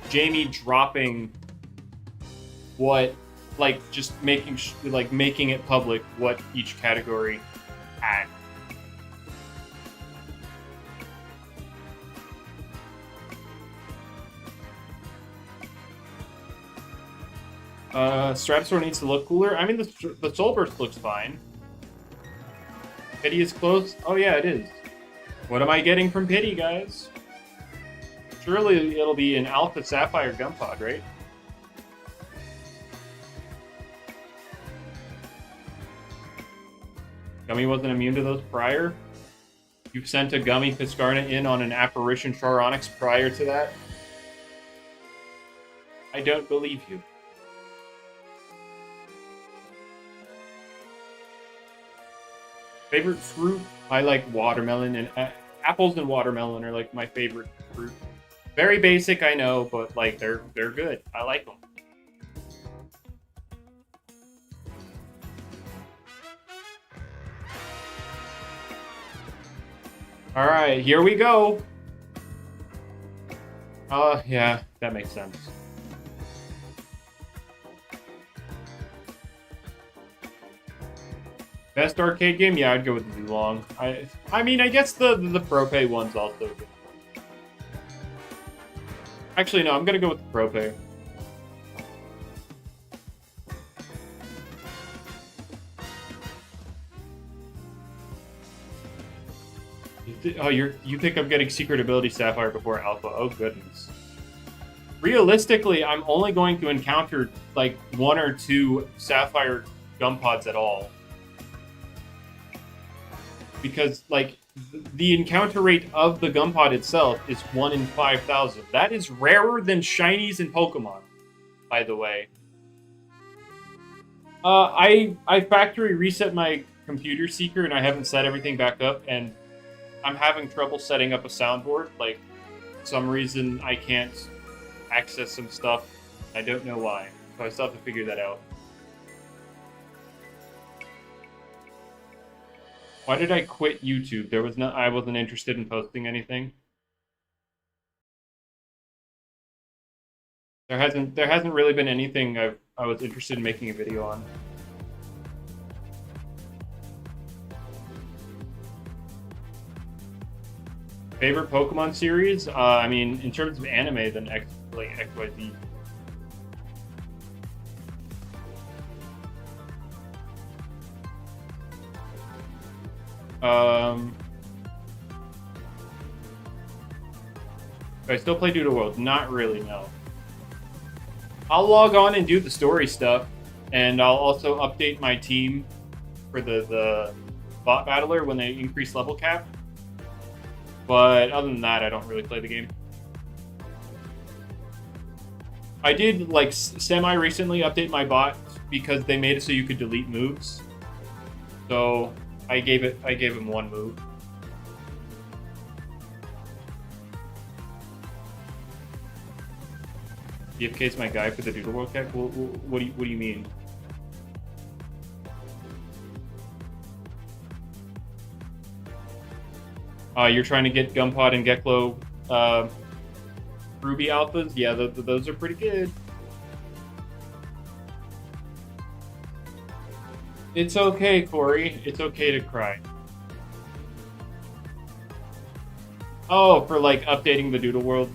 [SPEAKER 1] Jamie dropping what... like just making it public what each category had. Stratosaur needs to look cooler. I mean, the Soul Burst looks fine. Pity is close. Oh yeah, it is. What am I getting from Pity, guys? Surely it'll be an Alpha Sapphire Gumpod, right? Gummy wasn't immune to those prior? You sent a Gummy Piscarna in on an Apparition Charonix prior to that? I don't believe you. Favorite fruit? I like watermelon, and apples and watermelon are like my favorite fruit. Very basic, I know, but like they're good. I like them. All right, here we go. Yeah, that makes sense. Best arcade game? Yeah, I'd go with Zulong. I mean, I guess the ProPay one's also good. Actually, no, I'm gonna go with the ProPay. You think I'm getting secret ability Sapphire before Alpha? Oh goodness. Realistically, I'm only going to encounter like 1 or 2 Sapphire gum pods at all. Because like the encounter rate of the gum pod itself is 1 in 5,000. That is rarer than shinies in Pokemon, by the way. I factory reset my computer seeker and I haven't set everything back up, and I'm having trouble setting up a soundboard. Like, for some reason I can't access some stuff. I don't know why, so I still have to figure that out. Why did I quit YouTube? I wasn't interested in posting anything. There hasn't really been anything I was interested in making a video on. Favorite Pokemon series? I mean, in terms of anime, then XYZ. Do I still play Doodle World? Not really, no. I'll log on and do the story stuff, and I'll also update my team for the bot battler when they increase level cap. But other than that, I don't really play the game. I did, like, semi-recently update my bot because they made it so you could delete moves. So I gave him 1 move. DFK's my guy for the Doodle World Cap? What do you mean? You're trying to get Gumpod and Geklo Ruby Alphas? Yeah, those are pretty good. It's okay, Corey. It's okay to cry. Oh, for like updating the Doodle World.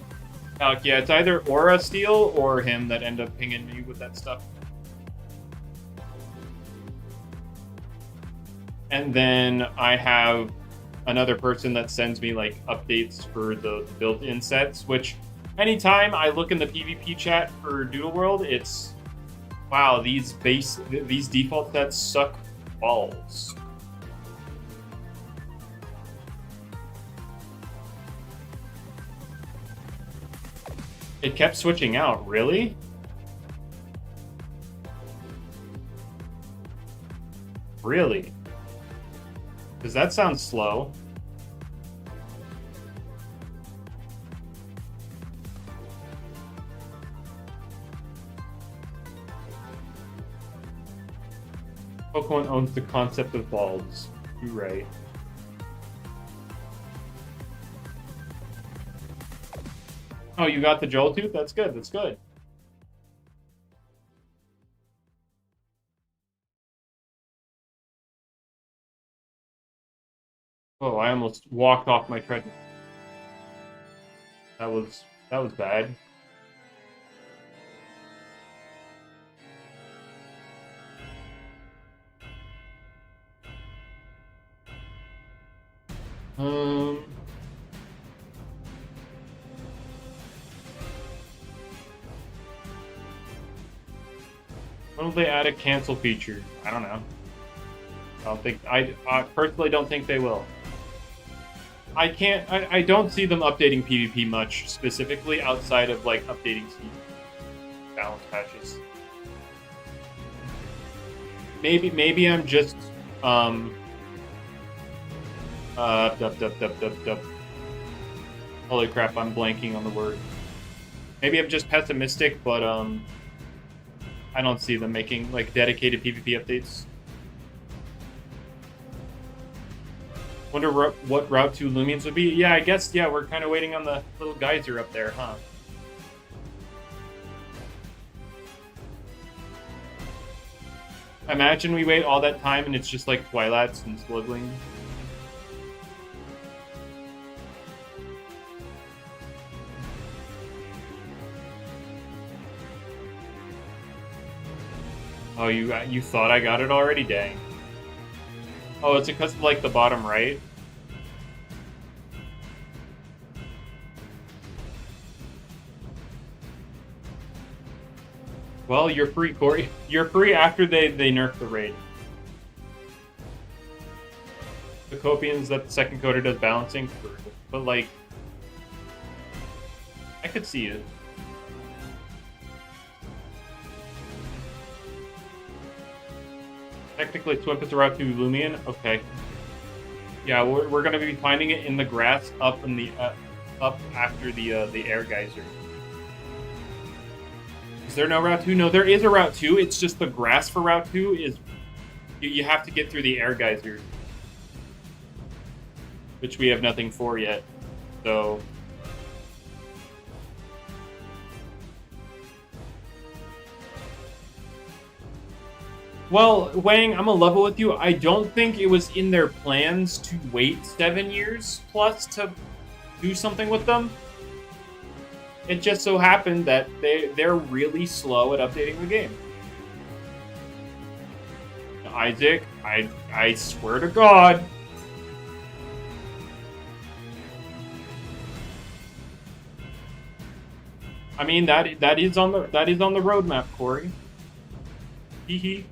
[SPEAKER 1] Yeah, it's either Aura Steel or him that end up pinging me with that stuff. And then I have another person that sends me like updates for the built-in sets, which anytime I look in the PvP chat for Doodle World, it's wow, these default sets suck balls. It kept switching out, really? Really? Because that sounds slow. Pokemon owns the concept of balls. You're right. Oh, you got the Joltooth? That's good, that's good. Oh, I almost walked off my treadmill. That was bad. When will they add a cancel feature? I don't know. I personally don't think they will. I don't see them updating PvP much, specifically outside of like updating balance patches. Maybe I'm just holy crap, I'm blanking on the word. Maybe I'm just pessimistic, but I don't see them making like dedicated PvP updates. Wonder what Route 2 Loomians would be. Yeah, I guess, yeah, we're kind of waiting on the little geyser up there, huh? Imagine we wait all that time and it's just like Twilats and Sliggling. Oh, you thought I got it already? Dang. Oh, it's because of like the bottom right. Well, you're free, Corey. You're free after they nerf the raid. The Copians that the second coder does balancing, but like, I could see it. Technically, Swimp is a route to Loomian. Okay. Yeah, we're gonna be finding it in the grass up in the up after the air geyser. Is there no Route 2? No, there is a Route 2. It's just the grass for Route 2 is... You have to get through the air geyser. Which we have nothing for yet. So... Well, Wang, I'm gonna level with you. I don't think it was in their plans to wait 7 years plus to do something with them. It just so happened that they're really slow at updating the game. Isaac, I swear to God. I mean that is on the roadmap, Corey. Hee hee.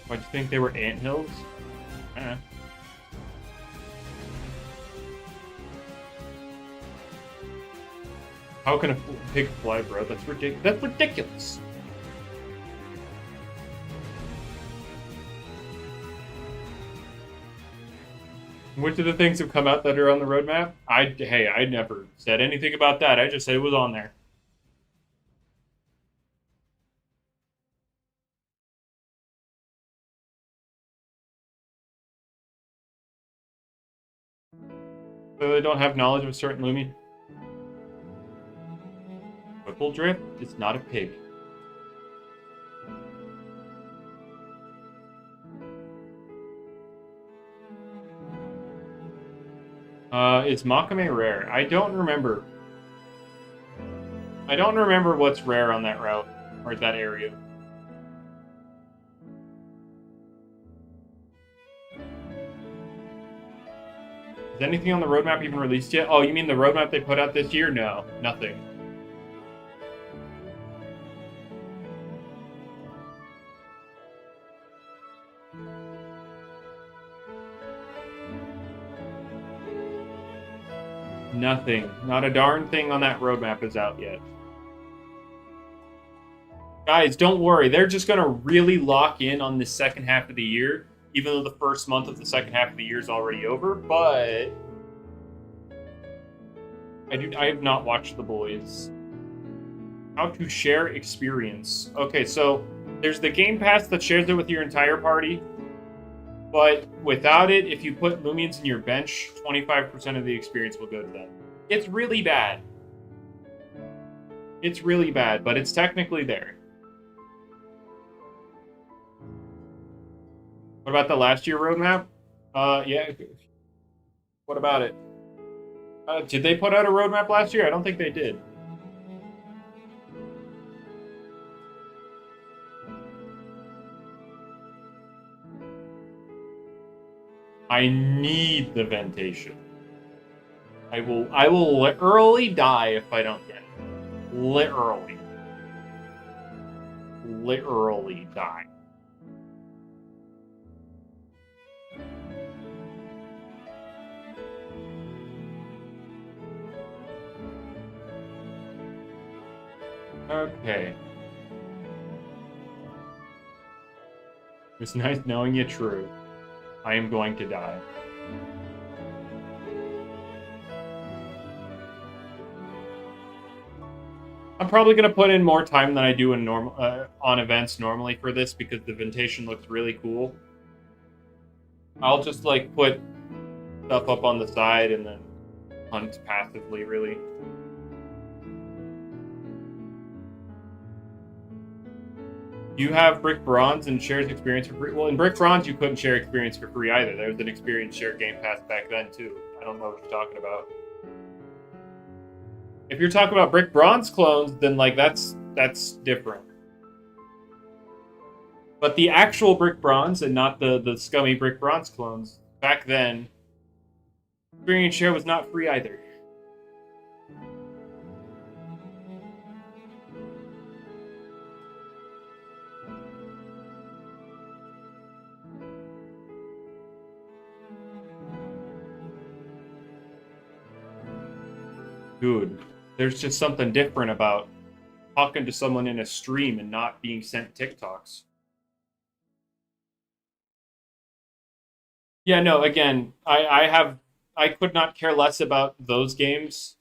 [SPEAKER 1] Why'd you think they were anthills? How can a pig fly, bro? That's ridiculous. That's ridiculous. Which of the things have come out that are on the roadmap? Hey, I never said anything about that. I just said it was on there. So they don't have knowledge of a certain Loomian. Whipple Drift is not a pig. Is Makame rare? I don't remember. I don't remember what's rare on that route, or that area. Is anything on the roadmap even released yet? Oh, you mean the roadmap they put out this year? No, nothing. Nothing. Not a darn thing on that roadmap is out yet. Guys, don't worry. They're just going to really lock in on the second half of the year, even though the first month of the second half of the year is already over. But I have not watched The Boys. How to share experience. Okay, so there's the Game Pass that shares it with your entire party. But without it, if you put Loomians in your bench, 25% of the experience will go to them. It's really bad. It's really bad, but it's technically there. What about the last year roadmap? Yeah. What about it? Did they put out a roadmap last year? I don't think they did. I need the Ventacean. I will literally die if I don't get it. Literally. Literally die. Okay. It's nice knowing you true. I am going to die. I'm probably going to put in more time than I do in on events normally for this because the Ventacean looks really cool. I'll just like put stuff up on the side and then hunt passively, really. You have Brick Bronze and shares experience for free. Well, in Brick Bronze, you couldn't share experience for free either. There was an experience share Game Pass back then, too. I don't know what you're talking about. If you're talking about Brick Bronze clones, then, like, that's different. But the actual Brick Bronze and not the scummy Brick Bronze clones, back then, experience share was not free either. Dude, there's just something different about talking to someone in a stream and not being sent TikToks. Yeah, no, again, I could not care less about those games,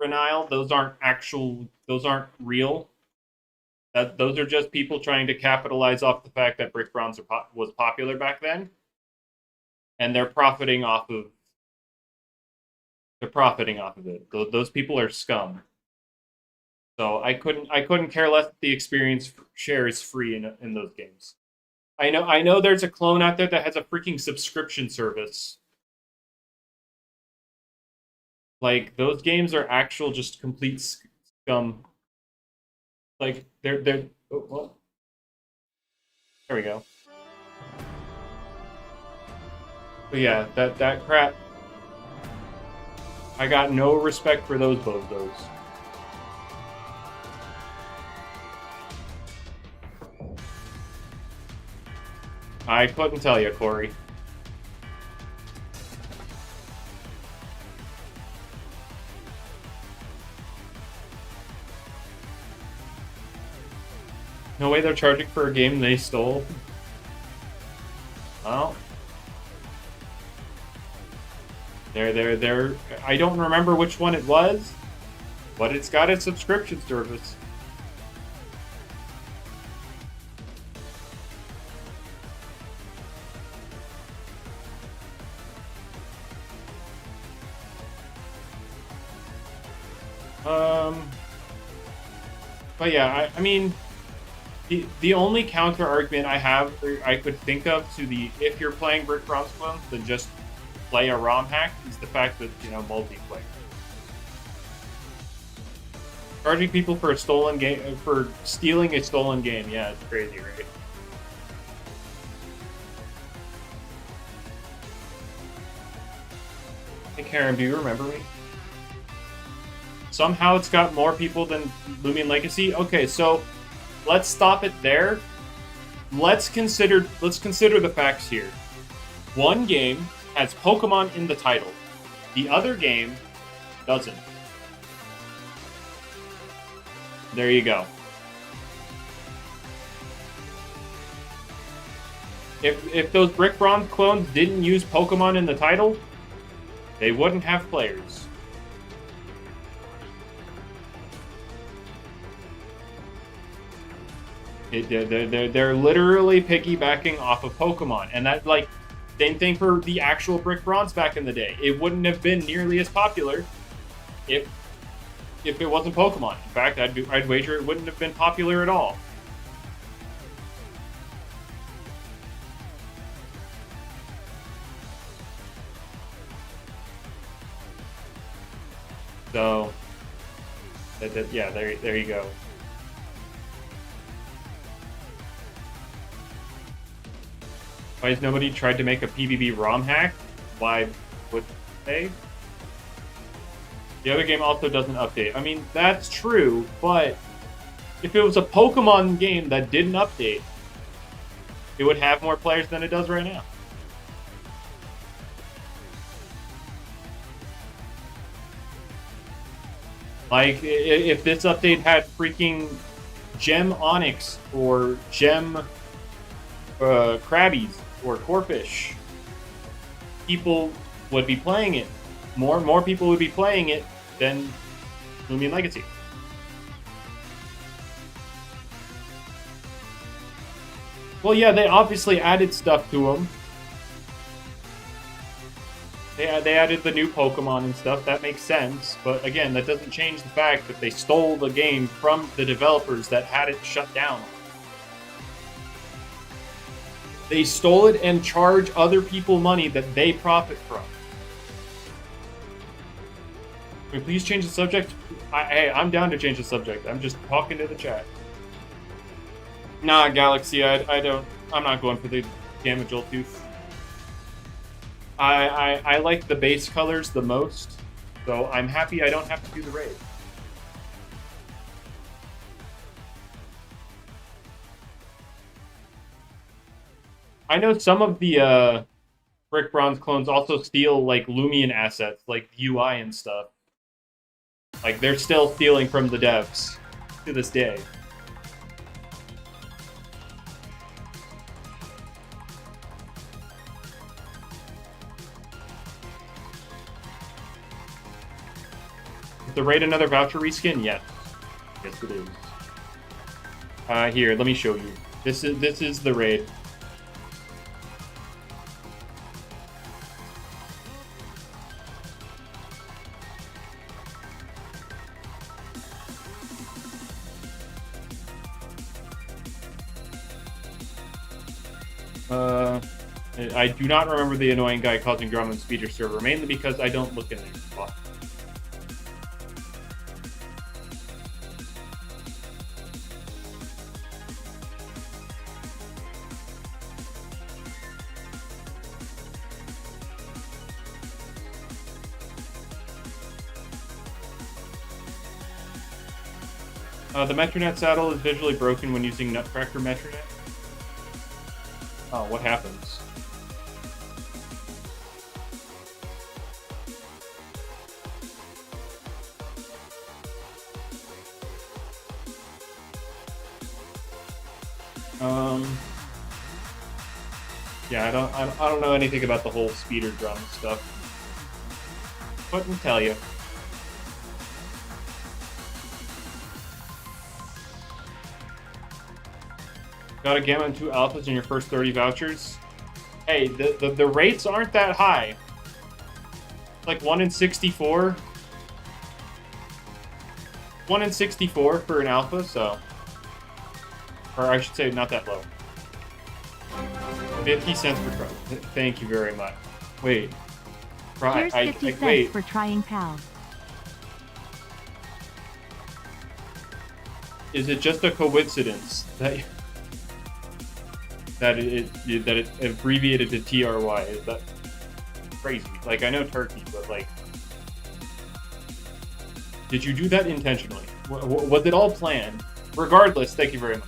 [SPEAKER 1] Renile. Those aren't real. Those are just people trying to capitalize off the fact that Brick Bronze was popular back then. And they're profiting off of it. Those people are scum. So I couldn't care less that the experience share is free in those games. I know there's a clone out there that has a freaking subscription service. Like, those games are actual just complete scum. Like, they're oh, well. There we go. But yeah, that crap. I got no respect for those bozos. I couldn't tell you, Corey. No way they're charging for a game they stole. Well, they're. I don't remember which one it was, but it's got a subscription service. But yeah, I mean, the only counter argument I have, or I could think of to the if you're playing Brick Bronze clones, then just play a ROM hack is the fact that, multiplayer. Charging people for a stolen game, for stealing a stolen game, yeah, it's crazy, right? Hey Karen, do you remember me? Somehow it's got more people than Loomian Legacy. Okay, so let's stop it there. Let's consider the facts here. One game has Pokemon in the title. The other game doesn't. There you go. If those Brick Bronze clones didn't use Pokemon in the title, they wouldn't have players. They're literally piggybacking off of Pokemon, and that, like, same thing for the actual Brick Bronze back in the day. It wouldn't have been nearly as popular if it wasn't Pokemon. In fact, I'd wager it wouldn't have been popular at all. So, yeah, there you go. Why has nobody tried to make a PvP ROM hack? Why would they? The other game also doesn't update. I mean, that's true, but if it was a Pokemon game that didn't update, it would have more players than it does right now. Like, if this update had freaking Gem Onyx or Gem Krabbies or Corphish, people would be playing it. More people would be playing it than Loomian Legacy. Well, yeah, they obviously added stuff to them. They added the new Pokemon and stuff. That makes sense. But again, that doesn't change the fact that they stole the game from the developers that had it shut down. They stole it and charge other people money that they profit from. Can we please change the subject? Hey, I'm down to change the subject. I'm just talking to the chat. Nah, Galaxy, I don't. I'm not going for the Gamma Jolt Tooth. I like the base colors the most, so I'm happy I don't have to do the raid. I know some of the Brick Bronze clones also steal like Loomian assets, like UI and stuff. Like they're still stealing from the devs to this day. Is the raid another voucher reskin? Yes. Yes, it is. Here, let me show you. This is the raid. I do not remember the annoying guy causing drama in Speeder server, mainly because I don't look in there. The Metronet saddle is visually broken when using Nutcracker Metronet. Oh, what happens? Yeah, I don't know anything about the whole speeder drum stuff. Couldn't tell you. Got a Gamma and 2 alphas in your first 30 vouchers. Hey, the rates aren't that high. Like 1 in 64. 1 in 64 for an alpha, so. Or I should say, not that low. 50 cents per try. Thank you very much. Wait.
[SPEAKER 2] Here's 50 cents for trying pal.
[SPEAKER 1] Is it just a coincidence that it abbreviated to TRY? Is that crazy? Like, I know turkey, but like, did you do that intentionally? Was it all planned? Regardless, thank you very much.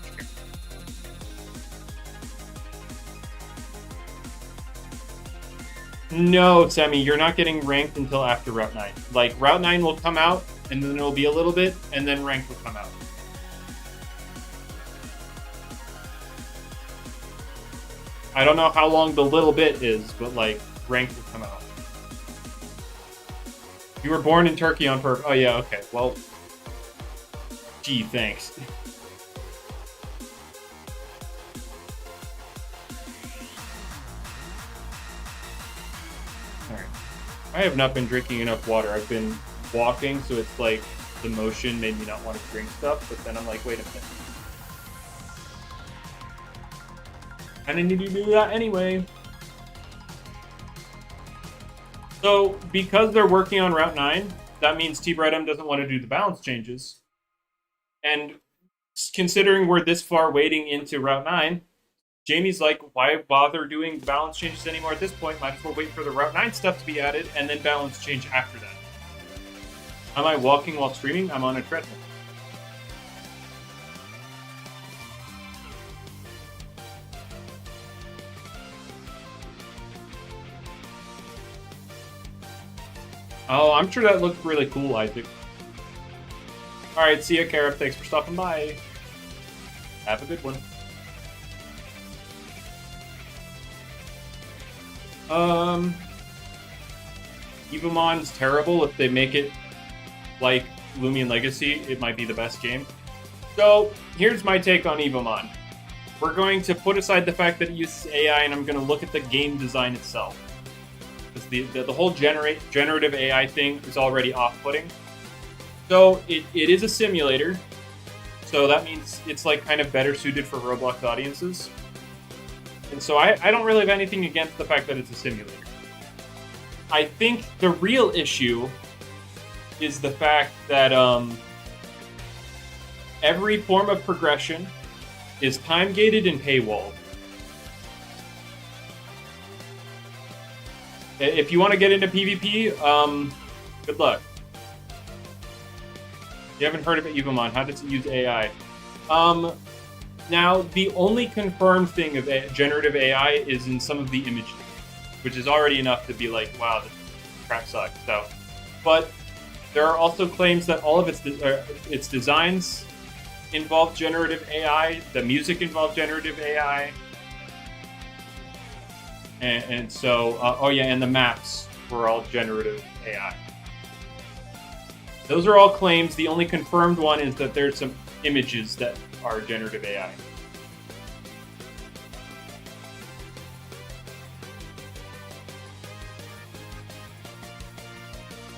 [SPEAKER 1] No, Sammy, you're not getting ranked until after Route 9. Like, Route 9 will come out, and then it'll be a little bit, and then ranked will come out. I don't know how long the little bit is, but, like, ranked will come out. You were born in Turkey on purpose. Oh, yeah, okay. Well, gee, thanks. I have not been drinking enough water. I've been walking, so it's like the motion made me not want to drink stuff, but then I'm like, wait a minute. And I need to do that anyway. So, because they're working on Route 9, that means T-Bredum doesn't want to do the balance changes. And considering we're this far waiting into Route 9, Jamie's like, why bother doing balance changes anymore at this point? Might as well wait for the Route 9 stuff to be added, and then balance change after that. Am I walking while streaming? I'm on a treadmill. Oh, I'm sure that looked really cool, Isaac. Alright, see ya, Carib. Thanks for stopping by. Have a good one. Evomon's terrible. If they make it like Loomian Legacy, it might be the best game. So, here's my take on Evomon. We're going to put aside the fact that it uses AI, and I'm going to look at the game design itself. Because the whole generative AI thing is already off-putting. So, it is a simulator. So that means it's like kind of better suited for Roblox audiences. And so I don't really have anything against the fact that it's a simulator. I think the real issue is the fact that every form of progression is time-gated and paywalled. If you want to get into PvP, good luck. You haven't heard of it, Evomon. How does it use AI? Now, the only confirmed thing of generative AI is in some of the images, which is already enough to be like, wow, this crap sucks. So, but there are also claims that all of its designs involve generative AI, the music involved generative AI, and so, oh yeah, and the maps were all generative AI. Those are all claims. The only confirmed one is that there's some images that are generative AI.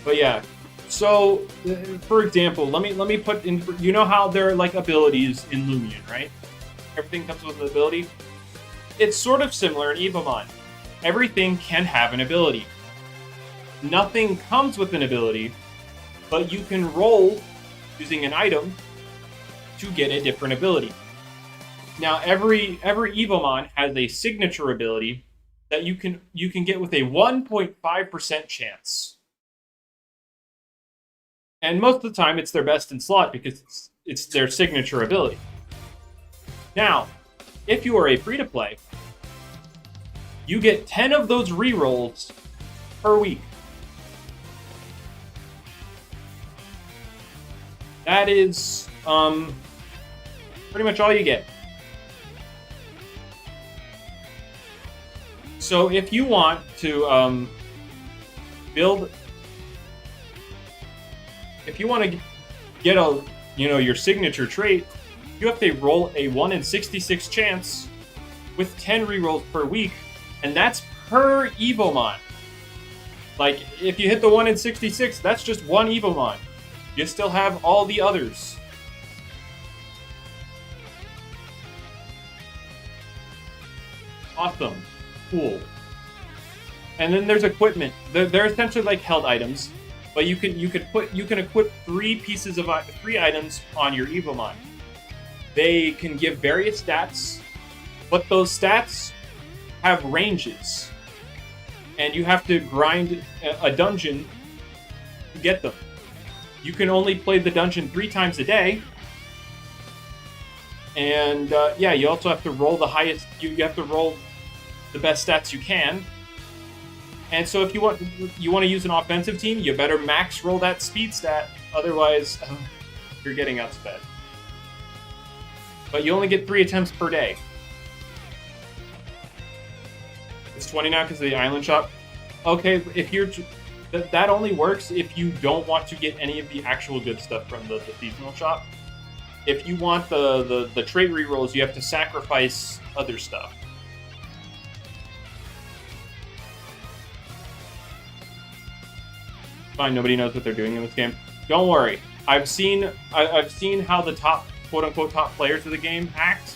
[SPEAKER 1] But yeah, so for example, let me put in. You know how there are like abilities in Loomian, right? Everything comes with an ability. It's sort of similar in Evomon. Everything can have an ability. Nothing comes with an ability, but you can roll using an item to get a different ability. Now, every Evomon has a signature ability that you can get with a 1.5% chance. And most of the time, it's their best in slot because it's their signature ability. Now, if you are a free-to-play, you get 10 of those rerolls per week. That is pretty much all you get. So if you want to if you want to get your signature trait, you have to roll a 1 in 66 chance with 10 rerolls per week, and that's per Evomon. Like, if you hit the 1 in 66, that's just one Evomon. You still have all the others. Awesome. Cool. And then there's equipment. They're essentially like held items, but you can equip three items on your Evomon. They can give various stats, but those stats have ranges, and you have to grind a dungeon to get them. You can only play the dungeon 3 times a day, and yeah, you also have to roll the highest. You have to roll the best stats you can. And so, if you want to use an offensive team, you better max roll that speed stat. Otherwise, you're getting outsped. But you only get 3 attempts per day. It's 20 now because of the island shop. Okay, if you're that only works if you don't want to get any of the actual good stuff from the seasonal shop. If you want the trait rerolls, you have to sacrifice other stuff. Fine, nobody knows what they're doing in this game. Don't worry. I've seen how the top, quote unquote, top players of the game act.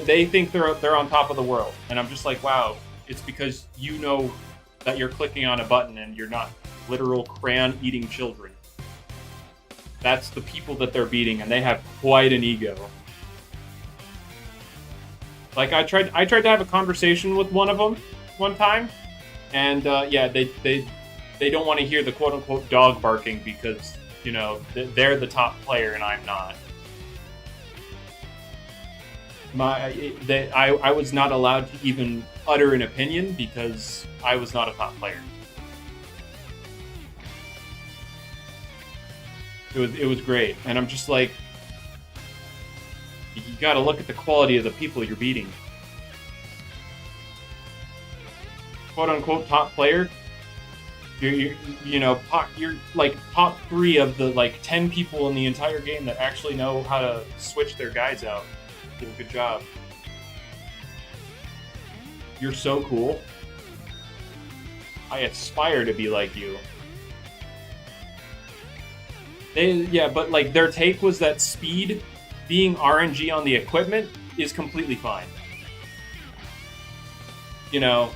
[SPEAKER 1] They think they're on top of the world, and I'm just like, wow. It's because you know that you're clicking on a button and you're not literal crayon-eating children. That's the people that they're beating, and they have quite an ego. Like, I tried to have a conversation with one of them one time, and yeah, they don't want to hear the quote-unquote dog barking because, you know, they're the top player and I'm not. I was not allowed to even utter an opinion because I was not a top player. It was great, and I'm just like, you got to look at the quality of the people you're beating. Quote unquote top player. You're like top 3 of the like 10 people in the entire game that actually know how to switch their guides out. Did a good job. You're so cool. I aspire to be like you. But like their take was that speed being RNG on the equipment is completely fine. You know,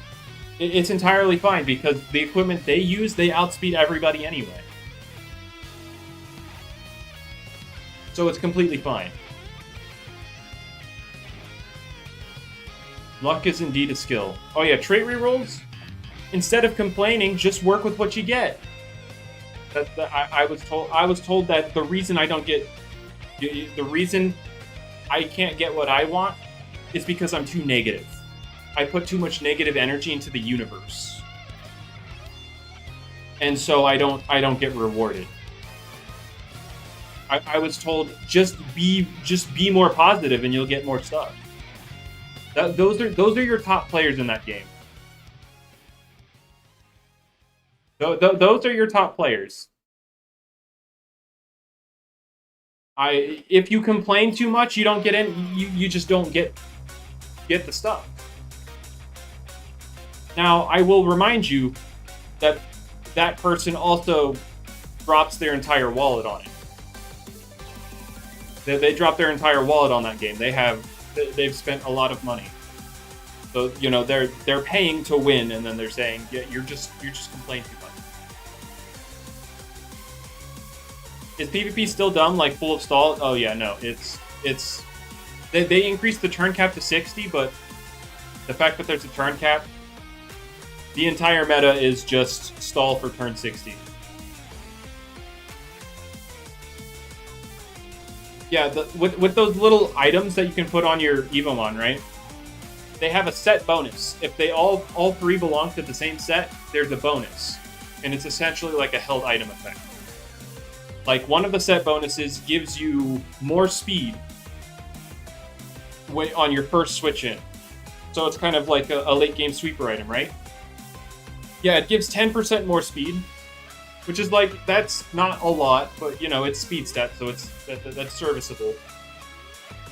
[SPEAKER 1] it's entirely fine because the equipment they use, they outspeed everybody anyway. So it's completely fine. Luck is indeed a skill. Oh yeah, trait rerolls. instead of complaining, just work with what you get. I was told that the reason I don't get, the reason I can't get what I want is because I'm too negative. I put too much negative energy into the universe, and so I don't get rewarded. I was told just be more positive and you'll get more stuff. Those are your top players in that game. Those are your top players. If you complain too much, you don't get in. You just don't get the stuff. Now, I will remind you that that person also drops their entire wallet on it. They drop their entire wallet on that game. They've spent a lot of money. So, you know, they're paying to win, and then they're saying, yeah, you're just complaining too much. Is PvP still dumb, like full of stall? Oh yeah, no. They increased the turn cap to 60, but the fact that there's a turn cap, the entire meta is just stall for turn 60. Yeah, with those little items that you can put on your Evomon, right? They have a set bonus. If they all three belong to the same set, there's a bonus. And it's essentially like a held item effect. Like, one of the set bonuses gives you more speed on your first switch in. So it's kind of like a late game sweeper item, right? Yeah, it gives 10% more speed, which is like, that's not a lot, but you know, it's speed stat, so that's serviceable.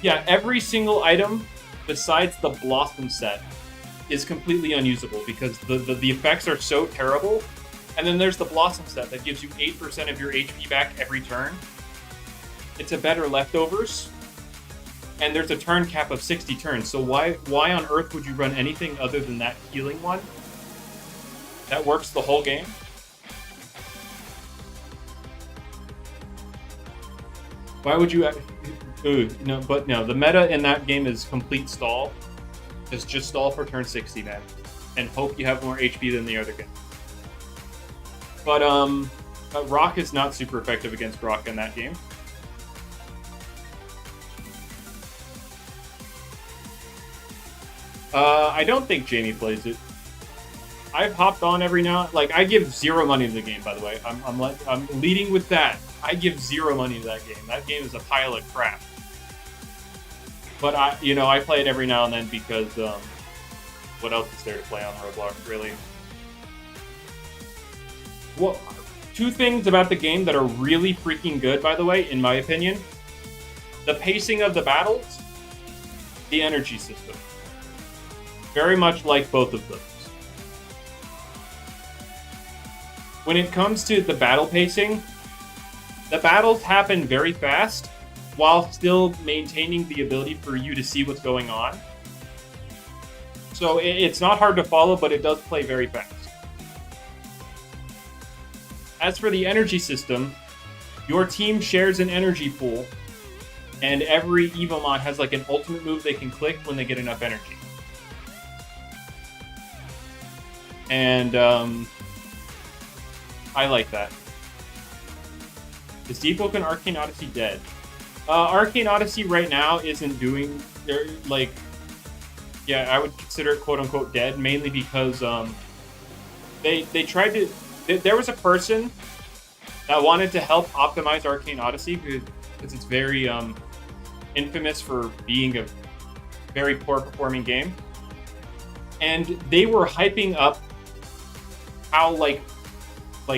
[SPEAKER 1] Yeah, every single item besides the Blossom set is completely unusable because the effects are so terrible. And then there's the Blossom set that gives you 8% of your HP back every turn. It's a better leftovers. And there's a turn cap of 60 turns. So why on earth would you run anything other than that healing one? That works the whole game. Why would you... no, but no, the meta in that game is complete stall. Just stall for turn 60, man. And hope you have more HP than the other game. But Rock is not super effective against Rock in that game. I don't think Jamie plays it. I've hopped on every now. Like, I give zero money to the game, by the way. I'm leading with that. I give zero money to that game. That game is a pile of crap. But I play it every now and then because what else is there to play on Roblox, really? Well, two things about the game that are really freaking good, by the way, in my opinion. The pacing of the battles, the energy system. Very much like both of those. When it comes to the battle pacing, the battles happen very fast while still maintaining the ability for you to see what's going on. So it's not hard to follow, but it does play very fast. As for the energy system, your team shares an energy pool, and every Evomon has like an ultimate move they can click when they get enough energy. And I like that. Is Deep Oak and Arcane Odyssey dead? Arcane Odyssey right now isn't doing... They're like... Yeah, I would consider it quote-unquote dead, mainly because they tried to... There was a person that wanted to help optimize Arcane Odyssey because it's very infamous for being a very poor performing game. And they were hyping up how like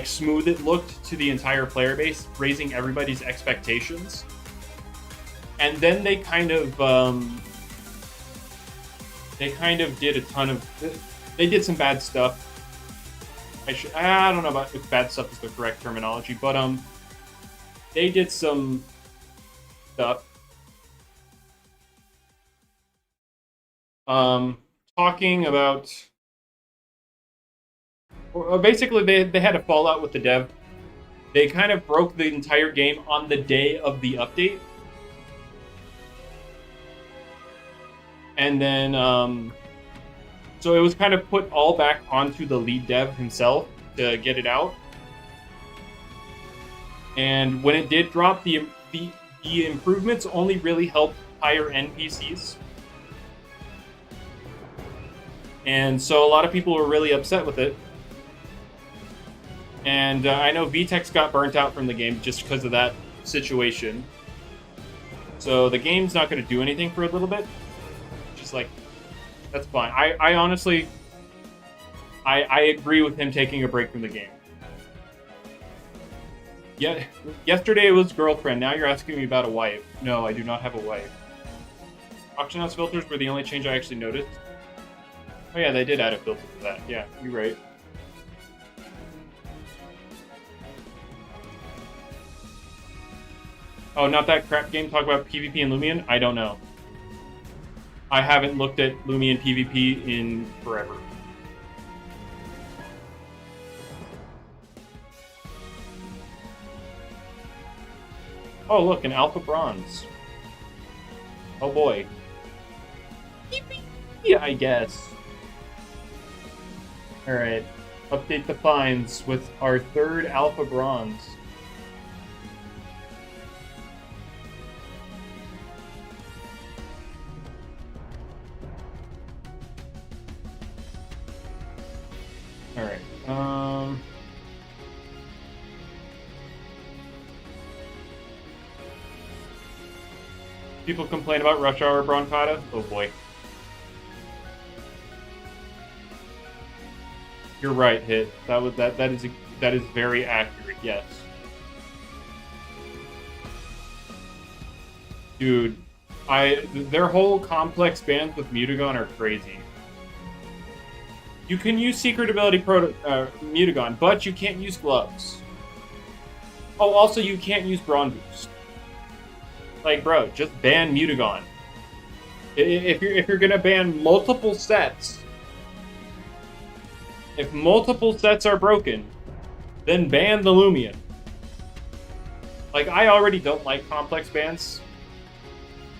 [SPEAKER 1] smooth it looked to the entire player base, raising everybody's expectations. And then they kind of did a ton of... They did some bad stuff. I don't know about if bad stuff is the correct terminology, but they did some stuff. Talking about... Basically, they had a fallout with the dev. They kind of broke the entire game on the day of the update. And then... So it was kind of put all back onto the lead dev himself to get it out. And when it did drop, the improvements only really helped higher end PCs. And so a lot of people were really upset with it. And I know VTech got burnt out from the game just because of that situation. So the game's not going to do anything for a little bit. Just like, that's fine. I honestly, I agree with him taking a break from the game. Yeah, yesterday it was girlfriend. Now you're asking me about a wife. No, I do not have a wife. Auction house filters were the only change I actually noticed. Oh yeah, they did add a filter to that. Yeah, you're right. Oh, not that crap game. Talk about PvP and Loomian? I don't know. I haven't looked at Loomian PvP in forever. Oh, look, an Alpha Bronze. Oh boy. Yeah, I guess. Alright. Update the finds with our third Alpha Bronze. Alright. People complain about Rush Hour Bronchata? Oh boy. You're right, Hit. That is very accurate, yes. Dude, their whole complex bans with Mutagon are crazy. You can use Secret Ability Mutagon, but you can't use Gloves. Oh, also you can't use Brawn Boost. Like, bro, just ban Mutagon. If you're gonna ban multiple sets, if multiple sets are broken, then ban the Loomian. Like, I already don't like complex bans,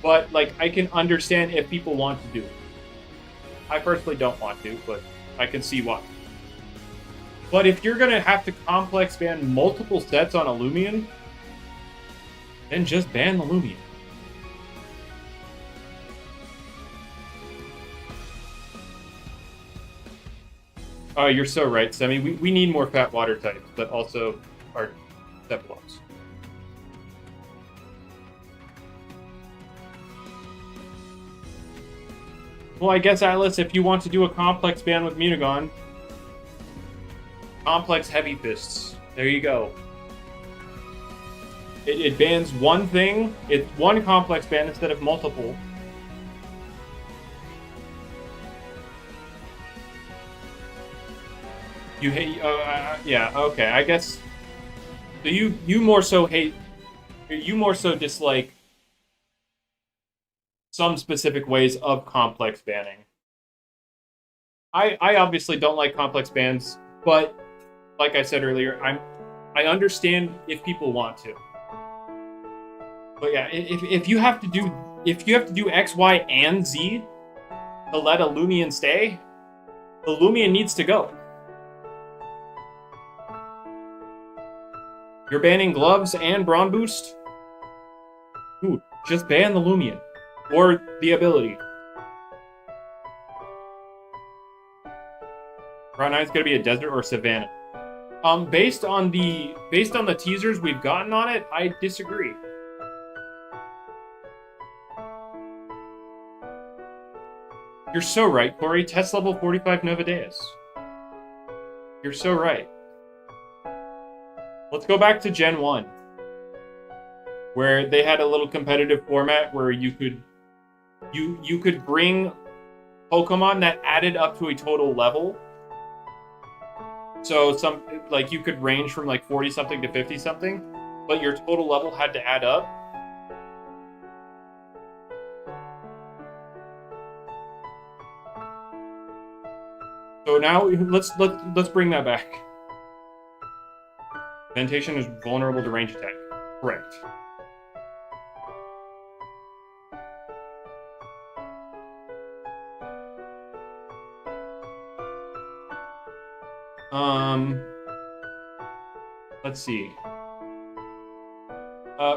[SPEAKER 1] but like I can understand if people want to do it. I personally don't want to, but I can see why. But if you're gonna have to complex ban multiple sets on a Loomian, then just ban the Loomian. Oh, you're so right, Semi. We need more fat water types, but also our Cephalons. Well, I guess, Atlas, if you want to do a complex ban with Mutagon, complex Heavy Fists. There you go. It bans one thing. It's one complex ban instead of multiple. You hate... yeah, okay, I guess... So you more so hate... You more so dislike some specific ways of complex banning. I obviously don't like complex bans, but like I said earlier, I understand if people want to. But yeah, if you have to do X, Y, and Z to let a Loomian stay, the Loomian needs to go. You're banning Gloves and Brawn Boost? Dude, just ban the Loomian. Or the ability. Route 9 is gonna be a desert or savannah. Based on the teasers we've gotten on it, I disagree. You're so right, Corey. Test level 45 Novadeus. You're so right. Let's go back to Gen 1, where they had a little competitive format where you could bring Pokemon that added up to a total level. So you could range from like 40 something to 50 something, but your total level had to add up. So now let's bring that back. Ventacean is vulnerable to range attack. Correct. Let's see.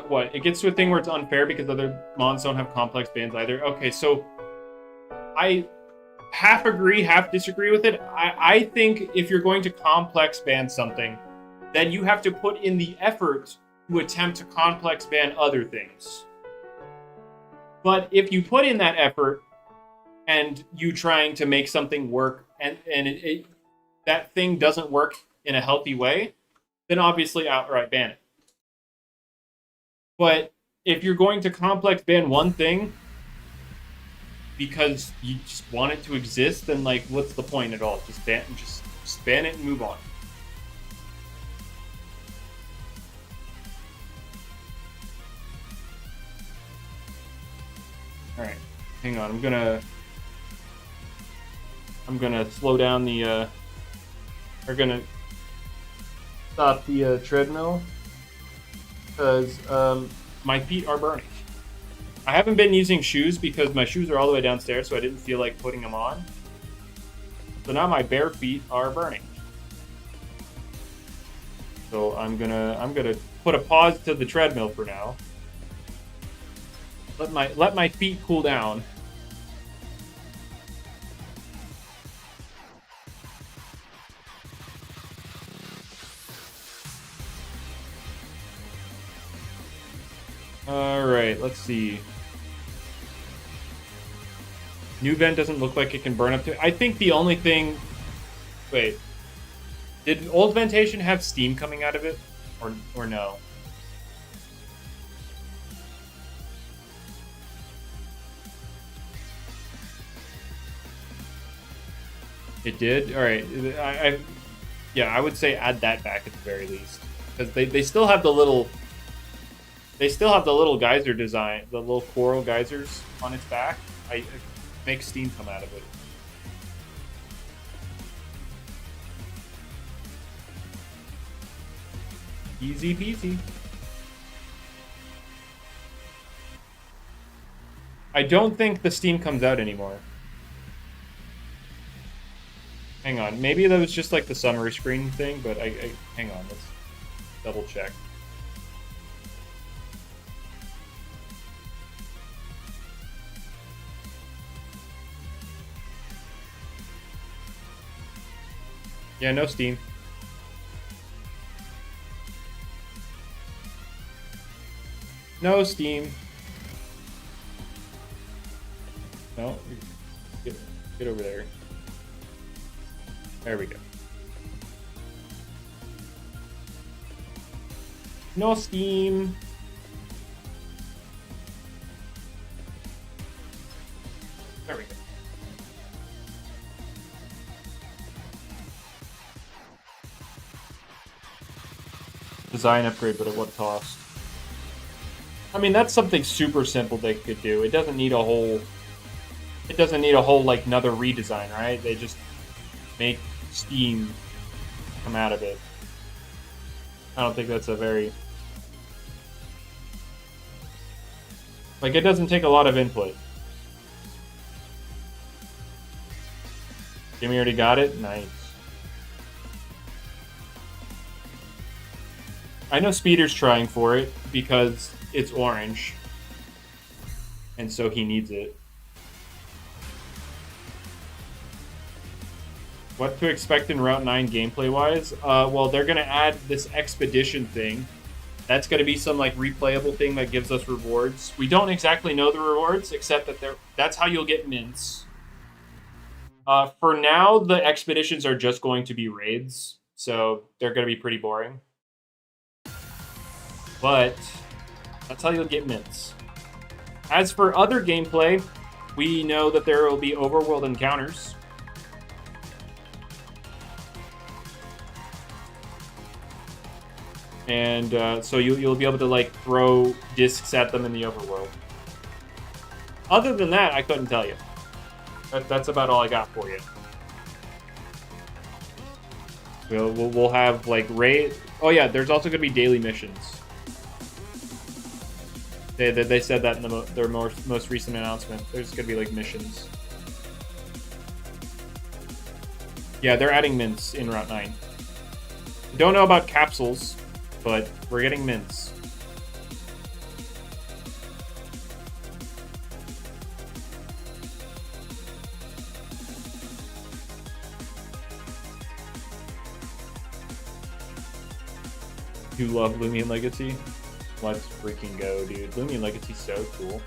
[SPEAKER 1] What? It gets to a thing where it's unfair because other mons don't have complex bans either. Okay, so I half agree, half disagree with it. I think if you're going to complex ban something, then you have to put in the effort to attempt to complex ban other things. But if you put in that effort and you trying to make something work and that thing doesn't work in a healthy way, then obviously outright ban it. But if you're going to complex ban one thing because you just want it to exist, then like what's the point at all? Just ban it and move on. Alright. Hang on, I'm gonna slow down the we're gonna stop the treadmill because my feet are burning. I haven't been using shoes because my shoes are all the way downstairs, so I didn't feel like putting them on. So now my bare feet are burning. So I'm gonna put a pause to the treadmill for now. Let my feet cool down. Alright, let's see. New vent doesn't look like it can burn up to... I think the only thing... Wait. Did old Ventacean have steam coming out of it? Or no? It did? Alright. Yeah, I would say add that back at the very least. Because they still have the little... They still have the little geyser design, the little coral geysers on its back. It makes steam come out of it. Easy peasy. I don't think the steam comes out anymore. Hang on, maybe that was just like the summary screen thing, but hang on, let's double check. Yeah, no steam. No steam. No, get over there. There we go. No steam. There we go. Design upgrade, but at what cost? I mean, that's something super simple they could do. It doesn't need a whole... It doesn't need a whole, like, another redesign, right? They just make steam come out of it. I don't think that's a very... Like, it doesn't take a lot of input. Jimmy already got it? Nice. I know Speeder's trying for it because it's orange. And so he needs it. What to expect in Route 9 gameplay-wise? Well, they're going to add this expedition thing. That's going to be some like replayable thing that gives us rewards. We don't exactly know the rewards, except that that's how you'll get mints. For now, the expeditions are just going to be raids, so they're going to be pretty boring. But that's how you'll get mints. As for other gameplay, we know that there will be overworld encounters. And so you'll be able to like throw discs at them in the overworld. Other than that, I couldn't tell you. That's about all I got for you. We'll have like raid. Oh yeah, there's also going to be daily missions. They said that in their most recent announcement. There's going to be like missions. Yeah, they're adding mints in Route 9. Don't know about capsules, but we're getting mints. You love Loomian Legacy? Let's freaking go, dude. Loomian Legacy's so cool.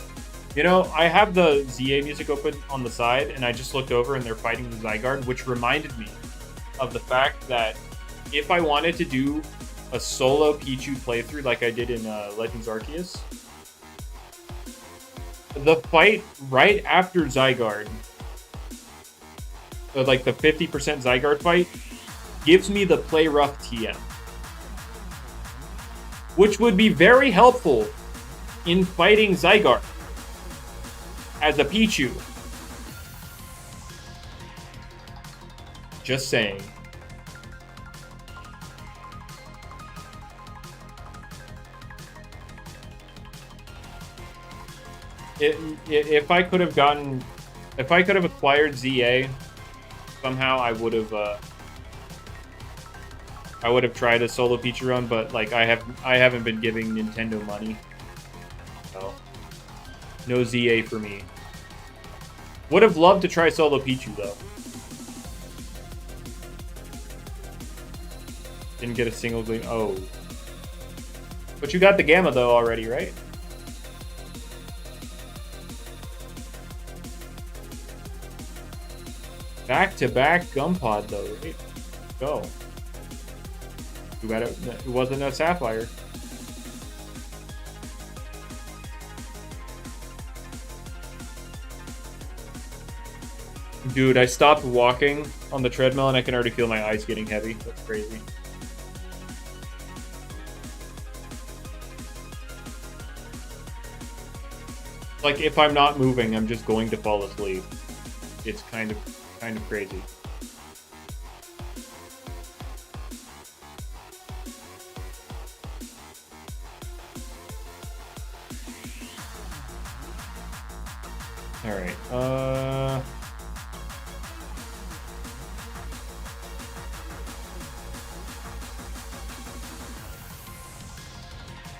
[SPEAKER 1] You know, I have the ZA music open on the side, and I just looked over and they're fighting the Zygarde, which reminded me of the fact that if I wanted to do a solo Pichu playthrough like I did in Legends Arceus, the fight right after Zygarde, like the 50% Zygarde fight, gives me the play rough TM, which would be very helpful in fighting Zygarde as a Pichu. Just saying. If I could have acquired ZA somehow, I would have tried a solo Pichu run, but like I haven't been giving Nintendo money, so no ZA for me. Would have loved to try solo Pichu though. Didn't get a single gleam. Oh, but you got the Gamma though already, right? Back-to-back Gumpod though, right? Go. Too bad it wasn't a Sapphire. Dude, I stopped walking on the treadmill and I can already feel my eyes getting heavy. That's crazy. Like if I'm not moving, I'm just going to fall asleep. It's kind of crazy. All right.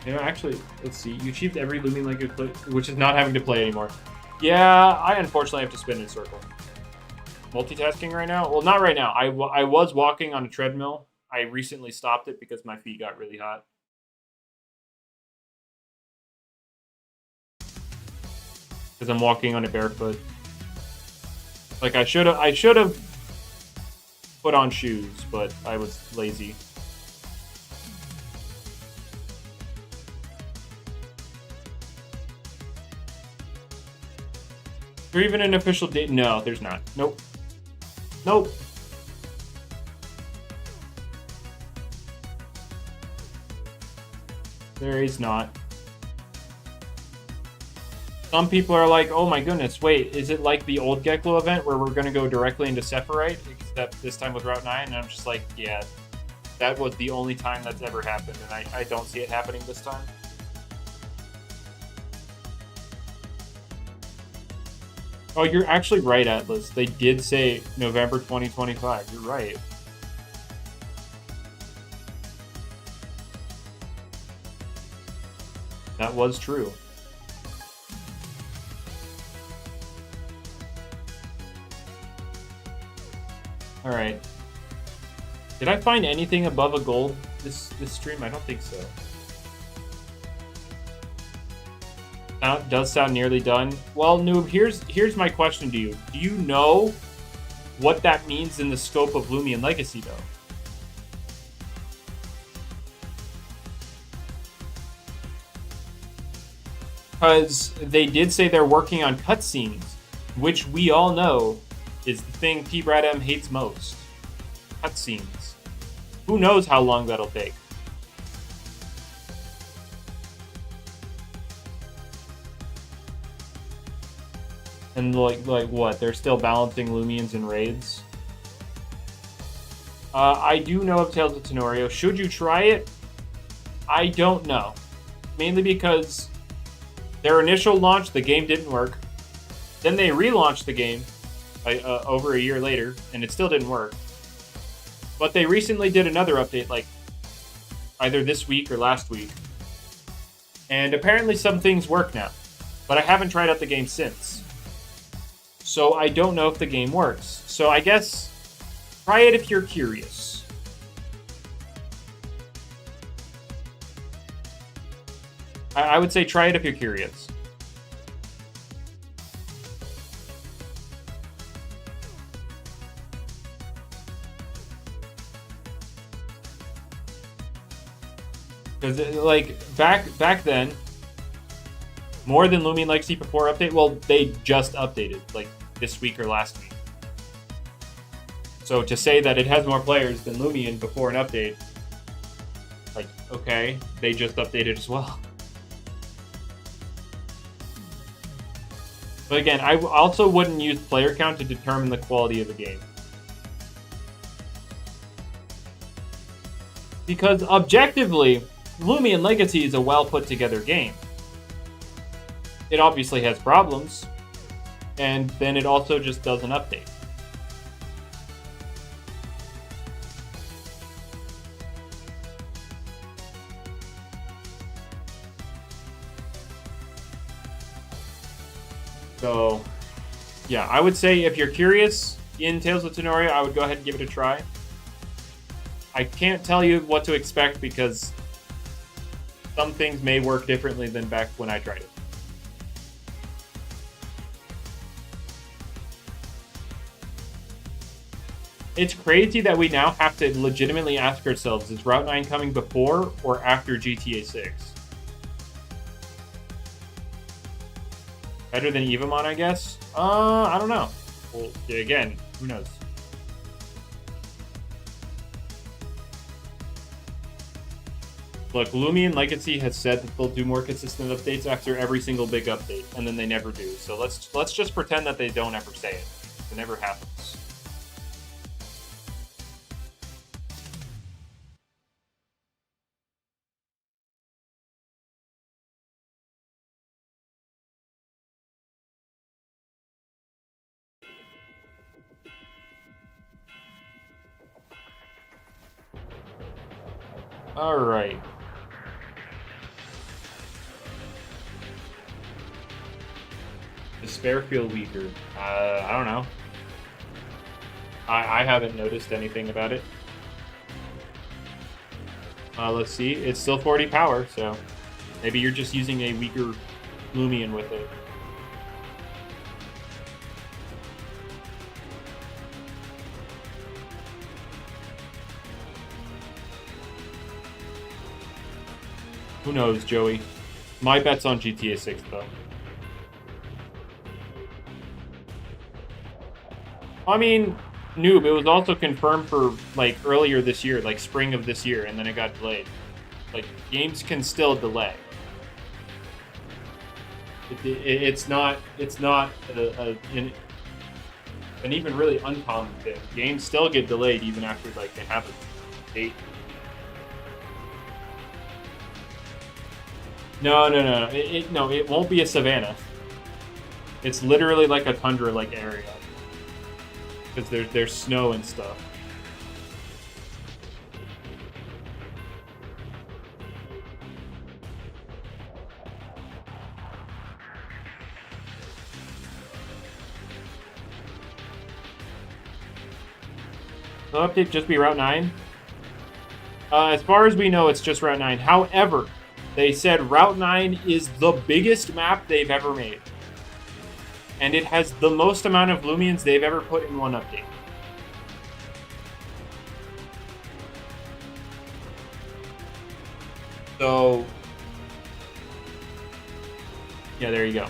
[SPEAKER 1] You know, actually, let's see. You achieved every Loomian Legacy play, which is not having to play anymore. Yeah, I unfortunately have to spin in a circle. Multitasking right now? Well, not right now. I was walking on a treadmill. I recently stopped it because my feet got really hot. Because I'm walking on it barefoot. Like I should have put on shoes, but I was lazy. Is there even an official date? No, there's not. Nope. Nope. There is not. Some people are like, oh my goodness, wait, is it like the old Geklo event where we're going to go directly into Sephirite, except this time with Route 9? And I'm just like, yeah, that was the only time that's ever happened, and I don't see it happening this time. Oh, you're actually right, Atlas. They did say November 2025. You're right. That was true. All right. Did I find anything above a gold this stream? I don't think so. Now it does sound nearly done. Well, Noob, here's my question to you. Do you know what that means in the scope of Loomian Legacy, though? Because they did say they're working on cutscenes, which we all know is the thing T-Brad M hates most. Cutscenes. Who knows how long that'll take? And like what? They're still balancing Loomians and raids? I do know of Tales of Tenorio. Should you try it? I don't know. Mainly because their initial launch, the game didn't work. Then they relaunched the game over a year later, and it still didn't work. But they recently did another update, like either this week or last week. And apparently some things work now. But I haven't tried out the game since. So I don't know if the game works. So I guess try it if you're curious. I would say try it if you're curious. Because, like, back then, more than Loomian Legacy before update, well, they just updated, like, this week or last week. So to say that it has more players than Loomian before an update, like, okay, they just updated as well. But again, I also wouldn't use player count to determine the quality of the game. Because objectively, Loomian Legacy is a well put together game. It obviously has problems, and then it also just does an update. So, yeah, I would say if you're curious in Tales of Tenoria, I would go ahead and give it a try. I can't tell you what to expect because some things may work differently than back when I tried it. It's crazy that we now have to legitimately ask ourselves, is Route 9 coming before or after GTA 6? Better than Evamon, I guess? I don't know. Well, again, who knows? Look, Loomian Legacy has said that they'll do more consistent updates after every single big update, and then they never do. So let's just pretend that they don't ever say it. It never happens. All right. Despair feel weaker? I don't know. I haven't noticed anything about it. Let's see. It's still 40 power, so maybe you're just using a weaker Loomian with it. Who knows, Joey? My bet's on GTA 6, though. I mean, noob, it was also confirmed for, like, earlier this year, like, spring of this year, and then it got delayed. Like, games can still delay. It's not an even really uncommon thing. Games still get delayed even after, like, they have a date. No. It won't be a savanna. It's literally like a tundra-like area. Because there's snow and stuff. The update just be Route 9? As far as we know, it's just Route 9. However, they said Route 9 is the biggest map they've ever made. And it has the most amount of Loomians they've ever put in one update. So, yeah, there you go.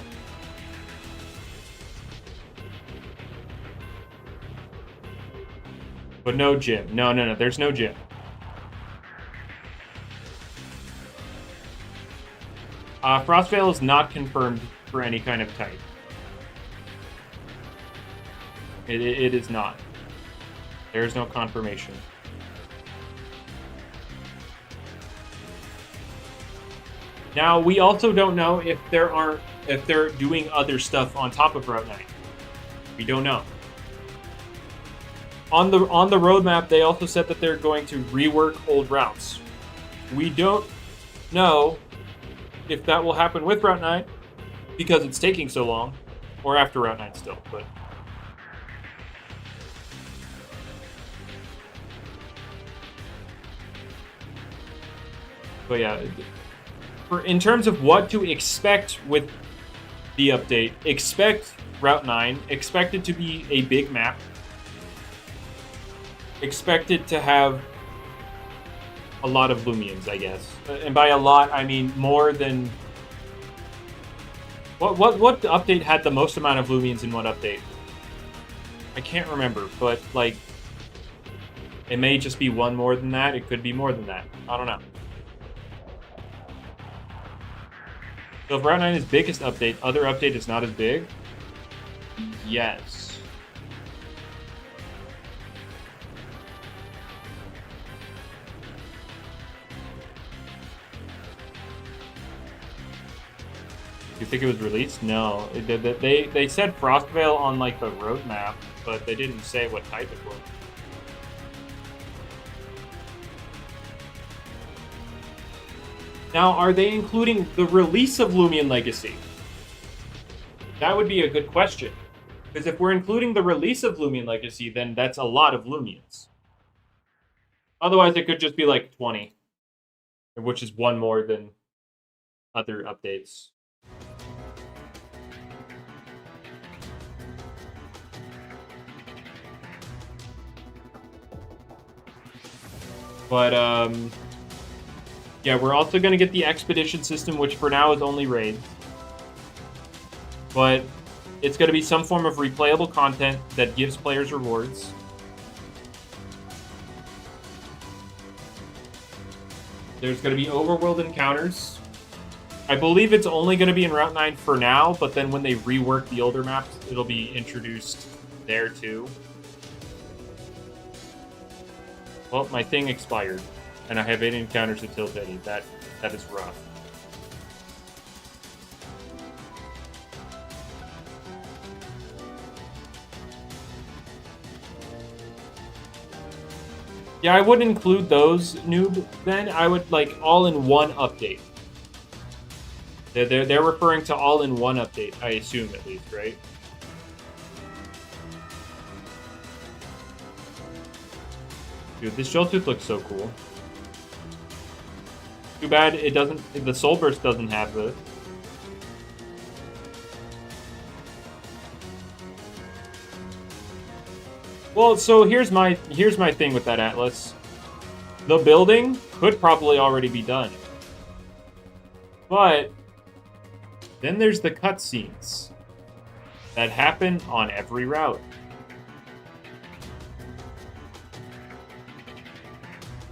[SPEAKER 1] But no gym. No, there's no gym. Frostveil is not confirmed for any kind of type. It is not. There's no confirmation. Now, we also don't know if they're doing other stuff on top of Route 9. We don't know. on the roadmap, they also said that they're going to rework old routes. We don't know if that will happen with Route 9 because it's taking so long, or after Route 9 still, but yeah, in terms of what to expect with the update, expect Route 9, expect it to be a big map, expect it to have a lot of Loomians, I guess. And by a lot, I mean more than... What update had the most amount of Loomians in one update? I can't remember, but, like, it may just be one more than that. It could be more than that. I don't know. So if Route 9 is biggest update, other update is not as big? Yes. You think it was released? No. They said Frostvale on, like, the roadmap, but they didn't say what type it was. Now, are they including the release of Loomian Legacy? That would be a good question. Because if we're including the release of Loomian Legacy, then that's a lot of Loomians. Otherwise, it could just be like 20. Which is one more than other updates. But, yeah, we're also going to get the expedition system, which for now is only raids. But it's going to be some form of replayable content that gives players rewards. There's going to be overworld encounters. I believe it's only going to be in Route 9 for now, but then when they rework the older maps, it'll be introduced there too. Well, my thing expired, and I have 8 encounters until Teddy. That is rough. Yeah, I wouldn't include those, noob, then. I would, like, all-in-one update. They're referring to all-in-one update, I assume, at least, right? Dude, this shell tooth looks so cool. Too bad it doesn't... The Soul Burst doesn't have this. Well, so here's my thing with that Atlas. The building could probably already be done. But then there's the cutscenes that happen on every route.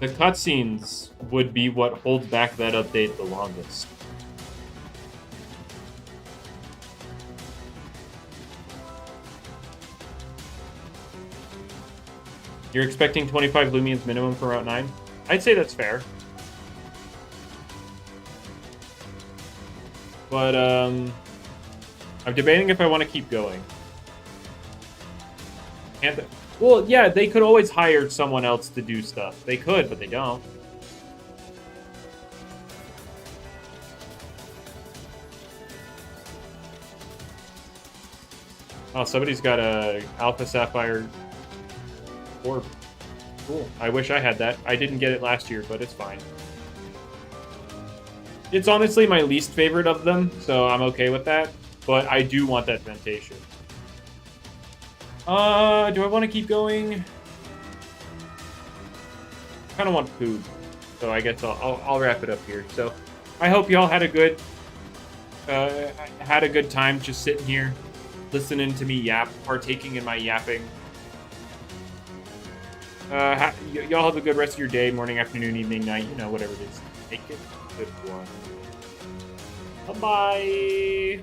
[SPEAKER 1] The cutscenes would be what holds back that update the longest. You're expecting 25 Loomians minimum for Route 9? I'd say that's fair. But, I'm debating if I want to keep going. Well, yeah, they could always hire someone else to do stuff. They could, but they don't. Oh, somebody's got a Alpha Sapphire orb. Cool. I wish I had that. I didn't get it last year, but it's fine. It's honestly my least favorite of them, so I'm okay with that. But I do want that Ventacean. Do I want to keep going? I kind of want food, so I guess I'll wrap it up here. So, I hope y'all had a good time just sitting here, listening to me yap, partaking in my yapping. Y'all have a good rest of your day, morning, afternoon, evening, night, you know, whatever it is. Take it. Good one. Bye-bye.